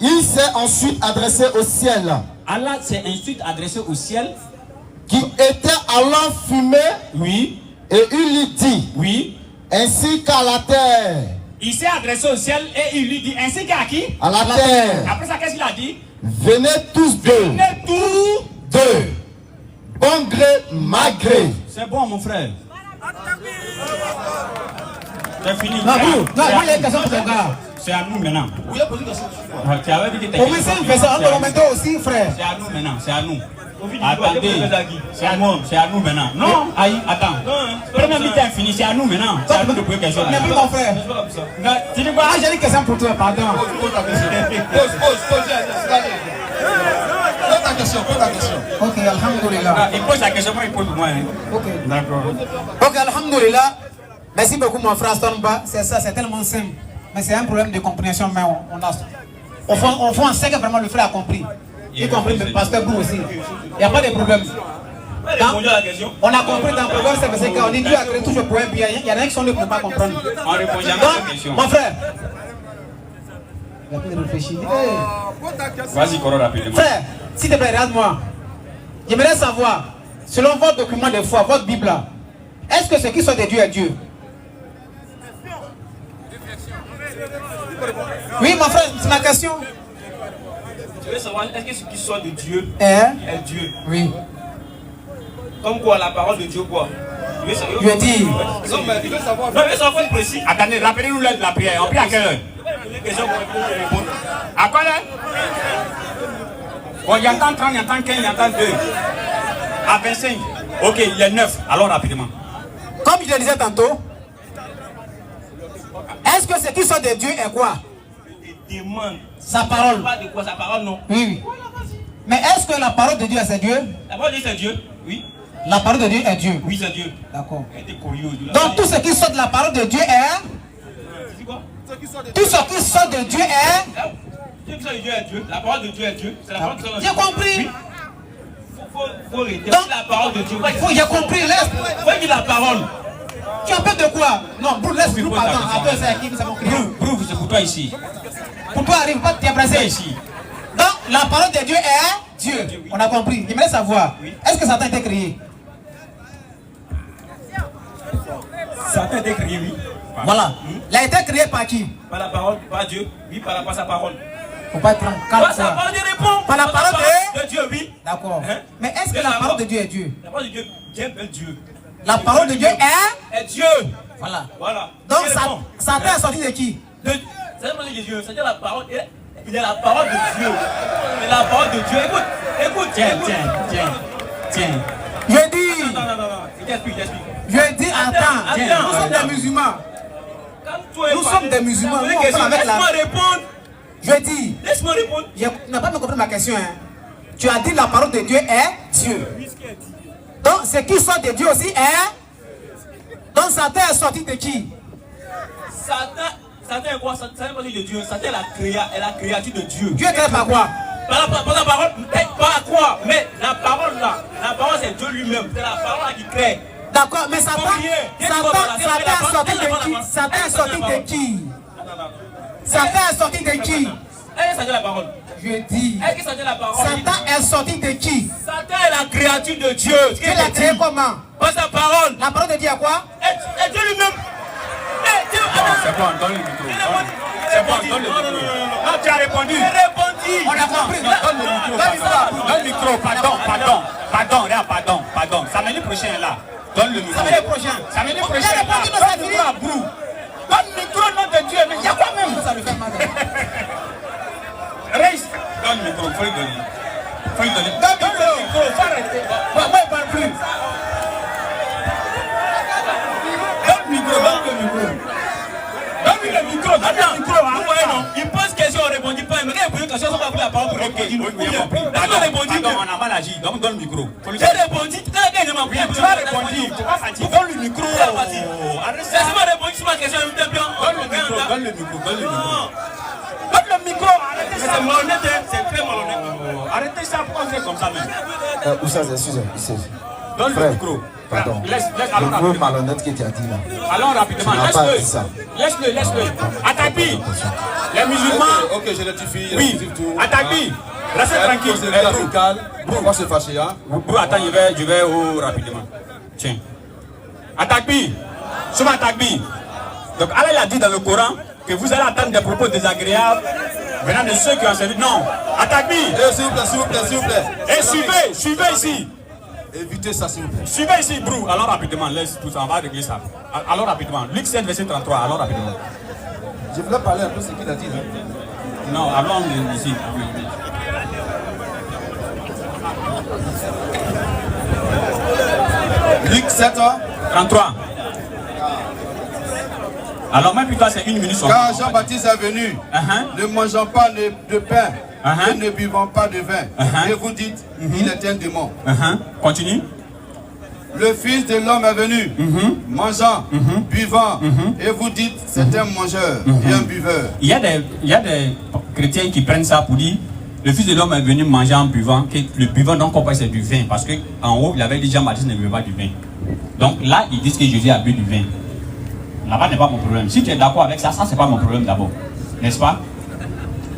Il s'est ensuite adressé au ciel. Allah s'est ensuite adressé au ciel. Qui était alors fumé. Oui. Et il lui dit. Oui. Ainsi qu'à la terre. Il s'est adressé au ciel et il lui dit ainsi qu'à qui? À la terre. Après ça, qu'est-ce qu'il a dit? Venez tous deux. Venez tous deux. Bon gré, mal gré. C'est bon, mon frère. C'est fini. Non, moi, il y a une question pour ton gars. C'est à nous maintenant. Oui, il a posé une question. Tu avais dit que t'es. Au moins, c'est une question. On le met aussi, frère. C'est à nous maintenant. C'est à nous. Attendez. C'est à nous. C'est à nous maintenant. Non, aïe, attends. Première mi-temps est fini. C'est à nous maintenant. C'est à nous de poser quelque chose. Mais plus mon frère. Tu dis quoi? Ah, j'ai une question pour toi, pardon. Pose ta question. Pose ta question. Ok, alhamdoulilah. Il pose la question, moi il pose moi. Ok. D'accord. Ok, alhamdoulilah. Merci beaucoup, mon frère Stormba. C'est ça, c'est tellement simple. Mais c'est un problème de compréhension, mais au fond, on sait que vraiment le frère a compris. Y compris le pasteur Brou aussi. Il n'y a pas de problème. On a compris dans Proverbe 7, verset 4, on dit Dieu a créé toujours pour un bien. Il y en a qui sont là pour ne pas comprendre. On répond jamais à la question. Mon frère, il a pu réfléchir. Vas-y, Coro, rapidement. Frère, s'il te plaît, regarde-moi. J'aimerais savoir, selon votre document de foi, votre Bible là, est-ce que ce qui soit de Dieu est Dieu? Oui, mon frère, c'est ma question. Tu veux savoir, est-ce que ce qui sort de Dieu est Dieu? Oui. Comme quoi, la parole de Dieu quoi? Dieu dit. Non, mais il veut savoir. Non, il veut savoir précis. Attendez, rappelez-nous l'heure de la prière. On prie à quelle heure? À quoi l'heure? Bon, il y a 30, il y a 15, il y a 2. À 25. Ok, il est 9. Alors rapidement. Comme je le disais tantôt, est-ce que ce qui sort de Dieu est quoi? Demande. Sa parole. Pas de quoi, sa parole non. Oui. Mais est-ce que la parole de Dieu c'est Dieu? La parole de Dieu c'est Dieu. Oui. La parole de Dieu est Dieu. Oui, c'est Dieu. D'accord. Donc tout ce qui sort de la parole de Dieu est. Tout ce qui sort de Dieu est. Tout ce qui sort de Dieu est Dieu. La parole de Dieu est Dieu. C'est la parole de Dieu. J'ai compris. Oui. Faut rétablir la parole de Dieu. J'ai compris. Faut dire la parole. Tu as peur de quoi? Non, Brou, laisse Brou, pardon. Attends, c'est qui ça va Brou, c'est pour toi ici. Pour toi, arrive pas de t'embrasser ici. Donc, la parole de Dieu est Dieu. On a compris. J'aimerais savoir, est-ce que Satan a été créé? Satan a été créé, oui. Voilà. Il a été créé par qui? Par la parole, par Dieu. Oui, par sa parole. Faut pas être calme. Par sa parole, il répond. Par la parole de Dieu, oui. D'accord. Mais est-ce que la parole de Dieu est Dieu? La parole de Dieu est Dieu. La parole de Dieu est Dieu. Voilà. Voilà. Donc, Quel est bon? Satan est sorti de qui? C'est Dieu. C'est-à-dire la parole. Il est la parole de Dieu. Il est la parole de Dieu. Écoute. Tiens. Je dis. Non. J'explique. Je dis, attends. Nous sommes des musulmans. Nous sommes des musulmans. Laisse-moi répondre. Je dis. Laisse-moi répondre. Tu n'as pas compris ma question. Hein. Tu as dit la parole de Dieu est Dieu. Donc, ce qui sort de Dieu aussi est. Donc, Satan est sorti de qui? Satan est quoi? Satan est sorti de Dieu. Satan est la créature de Dieu. Dieu est créé par quoi? Par la parole, peut-être pas quoi, mais la parole là, c'est Dieu lui-même. C'est la parole là qui crée. D'accord, mais Satan est sorti de qui? Satan est sorti de qui? Satan est sorti de qui? Est-ce que ça dit la parole? Je dis. Est-ce que ça dit la parole? Satan est sorti de qui? Satan est la créature de Dieu. Dieu l'a créé comment? Par sa parole. La parole de Dieu est quoi? Et Dieu lui-même. C'est bon, donne le micro. C'est bon, donne le micro. Non, tu as répondu. J'ai répondu. On a compris. Donne le micro. Pardon. Samedi prochain là. Donne le micro. Samedi prochain. Samedi prochain là. Donne le micro à Brou. Donne le micro, nom de Dieu. Mais il y a quoi même? Ça lui fait mal. Reste. Donne le micro. Faut lui donner. Donne le micro. Faut arrêter. Moi, il parle plus. Donne le micro. Il pose question, on ne répondit pas. Mais quand il pose question, on va pris la parole pour répondre. On a mal agi, donc donne le micro. J'ai répondu, tu as répondu. Tu vas répondre, tu vas fatiguer. Donne le micro. Laisse-moi répondre sur ma question. Donne le micro. Arrêtez ça. C'est malhonnête, c'est très malhonnête. Arrêtez ça, pourquoi vous êtes comme ça même? Où ça, excusez-moi. Donne le micro. Pardon. Laisse, Le mot malhonnête que tu as dit là. allons rapidement. Tu n'as pas dit ça. Laisse-le. Atabi. Les musulmans. Ok, je rectifie. Oui. Atabi. Restez tranquille. Pourquoi se fâcher, hein? Attends, je vais rapidement. Tiens. Atakbi. Souvent Atakbi. Donc Allah il a dit dans le Coran que vous allez attendre des propos désagréables venant de ceux qui ont servi. Non. Atakbi. S'il vous plaît. Et suivez ici. Évitez ça, s'il vous plaît. Suivez ici, Brou. Alors rapidement, laisse tout ça, on va régler ça. Alors rapidement. Luc 7, verset 33, alors rapidement. Je voulais parler un peu de ce qu'il a dit là. Non, allons ici. Luc 7, 33. Alors même plutôt c'est 1 minute. Car Jean-Baptiste est venu, ne mangeant pas de pain et ne buvant pas de vin. Et vous dites, il est un démon. Continue. Le Fils de l'homme est venu, mangeant, buvant, et vous dites, c'est un mangeur et un buveur. Il y a des chrétiens qui prennent ça pour dire, le Fils de l'homme est venu manger en buvant, que le buvant donc on c'est du vin, parce qu'en haut il avait dit Jean-Baptiste ne buvait pas du vin. Donc là ils disent que Jésus a bu du vin. Là-bas n'est pas mon problème. Si tu es d'accord avec ça, ça c'est pas mon problème d'abord. N'est-ce pas?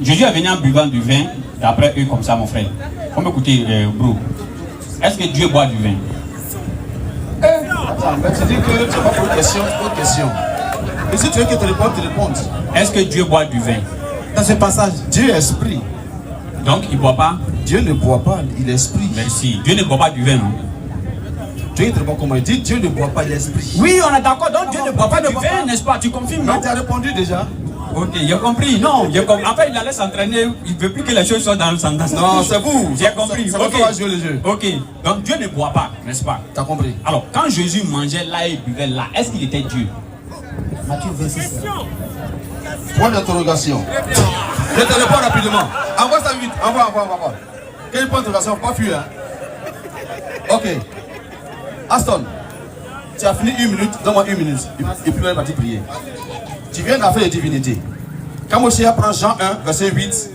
Jésus est venu en buvant du vin, d'après eux comme ça mon frère. Faut m'écouter, Bro. Est-ce que Dieu boit du vin? Attends, mais tu dis que tu n'as pas pour question. Et si tu veux que tu répondes. Est-ce que Dieu boit du vin? Dans ce passage, Dieu est esprit. Donc il ne boit pas? Dieu ne boit pas, il est esprit. Merci. Dieu ne boit pas du vin, non? Dieu ne boit comment il dit, Dieu ne boit pas l'esprit. Oui, on est d'accord. Donc Dieu ne boit pas du vin, n'est-ce pas? Tu confirmes, non? Tu as répondu déjà. Ok, j'ai compris. Non, j'ai compris. En fait, il allait s'entraîner. Il ne veut plus que les choses soient dans le sens. Non, c'est vous. J'ai compris. C'est vous qui va jouer le jeu. Ok. Donc Dieu ne boit pas, n'est-ce pas? Tu as compris. Alors, quand Jésus mangeait là et buvait là, est-ce qu'il était Dieu? Matthieu 26. Point d'interrogation. Je te réponds rapidement. Envoie ça vite. Envoie. Quel point d'interrogation? Pas fuir. Hein? Ok. Aston, tu as fini 1 minute, donne-moi 1 minute. Et puis on est parti prier. Tu viens d'affaire de divinité. Quand Moshe prend Jean 1, verset 8,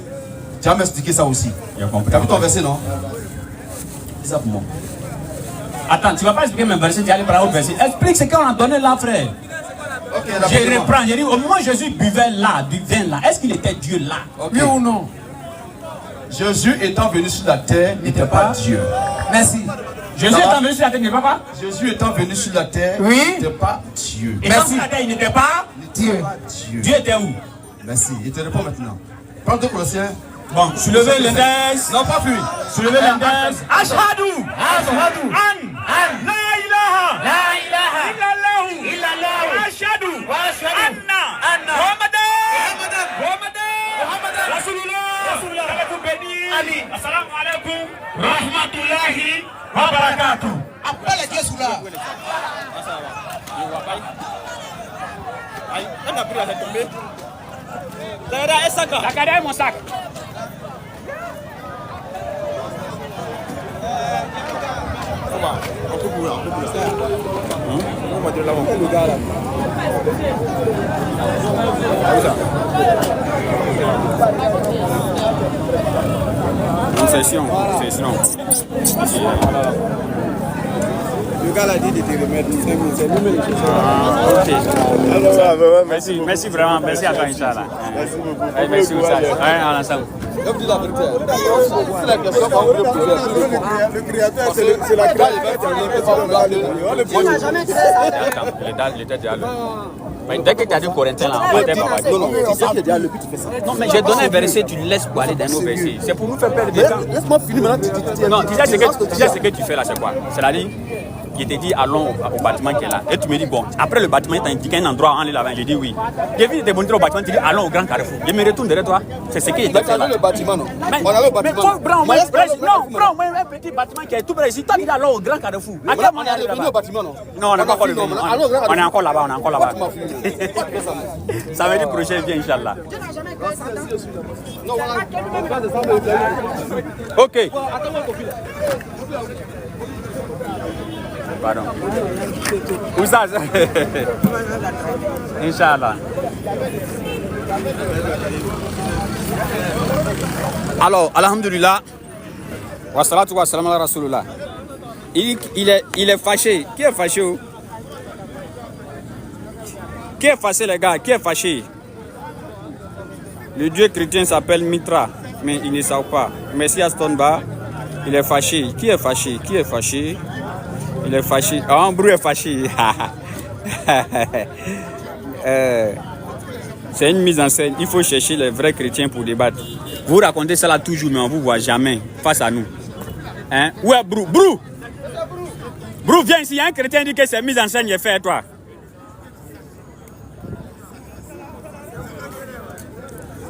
tu vas m'expliquer ça aussi. Tu as vu ton verset, non? C'est ça pour moi. Attends, tu ne vas pas expliquer mes versets, tu vas aller prendre un verset. Explique ce qu'on a donné là, frère. Ok, Je reprends. J'ai dit, au moment où Jésus buvait là, du vin là, est-ce qu'il était Dieu là? Oui ou non? Jésus étant venu sur la terre n'était pas Dieu. Merci. Jésus étant venu sur la terre n'était pas? Jésus étant venu sur la terre n'était pas Dieu. Et sur la terre il n'était pas Dieu. Dieu était où? Merci. Il te répond maintenant. Prends 2 Colossiens. Bon, soulevez l'index. Non, pas fuir. Soulevez l'index. Ashhadu. An. La ilaha. Illallah. Anna Muhammadan Rasulullah. Vous bénis. Assalamu alaikum rahmatullahi wa barakatuh. Appelle Dieu sous là. On a pris la tête tombée. La carrière est mon sac. On peut bouger. On va dire là, le gars là. Session. Le gars là dit de te remettre 5 minutes. C'est lui-même qui Ok. Merci vraiment. Merci à toi, Inch'Allah. Merci beaucoup. Merci Oussad. On ensemble. Donc dis la vérité. C'est la question qu'on veut poser. Le créateur, c'est la créature. On n'a jamais créé ça. Il était déjà là. Mais dès que tu as dit Corinthien là, on était pas mal. Non, c'est ça qui est déjà le but, tu fais ça. Non, mais j'ai donné un verset, tu laisses pour aller dans un autre verset. C'est pour nous faire perdre du temps. Laisse-moi finir maintenant. Non, tu sais ce que tu fais là, c'est quoi? C'est-à-dire, je t'ai dit allons au bâtiment qui est là. Et tu me dis bon, après le bâtiment, il t'a indiqué un endroit en l'avant. J'ai dit oui. J'ai vu te montrer au bâtiment, tu dis allons au grand carrefour. Je me retourne derrière toi. C'est ce que je dois faire là. le bâtiment, non? Mais, On avait le bâtiment. prends un petit bâtiment qui est tout près ici. Toi, tu dis allons au grand carrefour. On est revenu au bâtiment, non? Non, on n'est pas encore revenu. On est encore là-bas, Ça veut dire prochain viens, Inch'Allah. Ok. Pardon. Où ça? Inch'Allah. Alors, alhamdulillah. Wa salatu wa salam ala rasulullah. Il est fâché. Qui est fâché? Qui est fâché, les gars? Qui est fâché? Le dieu chrétien s'appelle Mitra, mais il ne savent pas. Merci à Stoneba. Il est fâché. Qui est fâché? Qui est fâché? Il est fâché. Ah, un bruit est fâché. C'est une mise en scène. Il faut chercher les vrais chrétiens pour débattre. Vous racontez ça là toujours, mais on ne vous voit jamais face à nous. Hein? Où est Brou? Brou! Brou, viens ici. Il y a un chrétien qui dit que c'est mise en scène, il est fait, toi.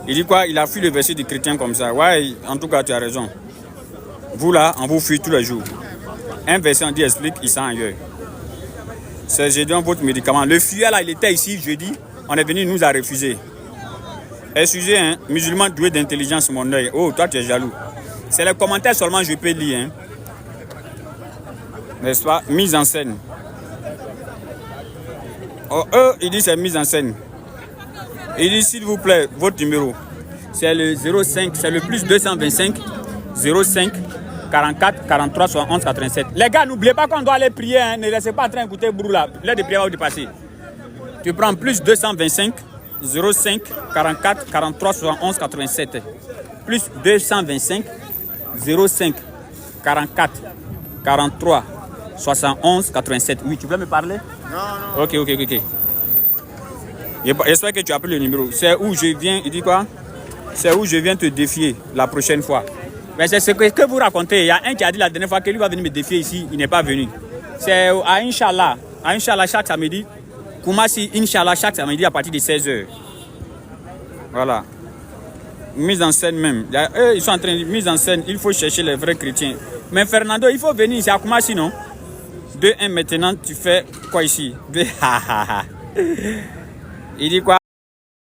Il dit quoi? Il a fui le verset du chrétien comme ça. Ouais, en tout cas, tu as raison. Vous là, on vous fuit tous les jours. Un verset, on dit explique, il s'en ailleurs. C'est Gédéon, votre médicament. Le fuyard là, il était ici jeudi. On est venu, il nous a refusé. Excusez, hein, musulman doué d'intelligence, mon œil. Oh, toi, tu es jaloux. C'est les commentaires seulement, je peux lire. Hein. N'est-ce pas? Mise en scène. Oh, eux, il dit c'est mise en scène. Il dit, s'il vous plaît, votre numéro. C'est le 05, c'est le plus 225 05 44 43 71 87. Les gars, n'oubliez pas qu'on doit aller prier. Hein. Ne restez pas en train d'écouter Brou là. L'heure de prière va vous dépasser. Tu prends plus 225 05 44 43 71 87. Plus 225 05 44 43 71 87. Oui, tu veux me parler? Non. Ok. J'espère que tu as pris le numéro. C'est où je viens, il dit quoi? C'est où je viens te défier la prochaine fois. Mais c'est ce que vous racontez. Il y a un qui a dit la dernière fois que lui va venir me défier ici, il n'est pas venu. C'est à Inch'Allah. À Inch'Allah chaque samedi. Koumassi, Inch'Allah chaque samedi à partir de 16h. Voilà. Mise en scène même. Ils sont en train de mise en scène. Il faut chercher les vrais chrétiens. Mais Fernando, il faut venir ici à Koumassi, non? 2-1 maintenant, tu fais quoi ici? Il dit quoi?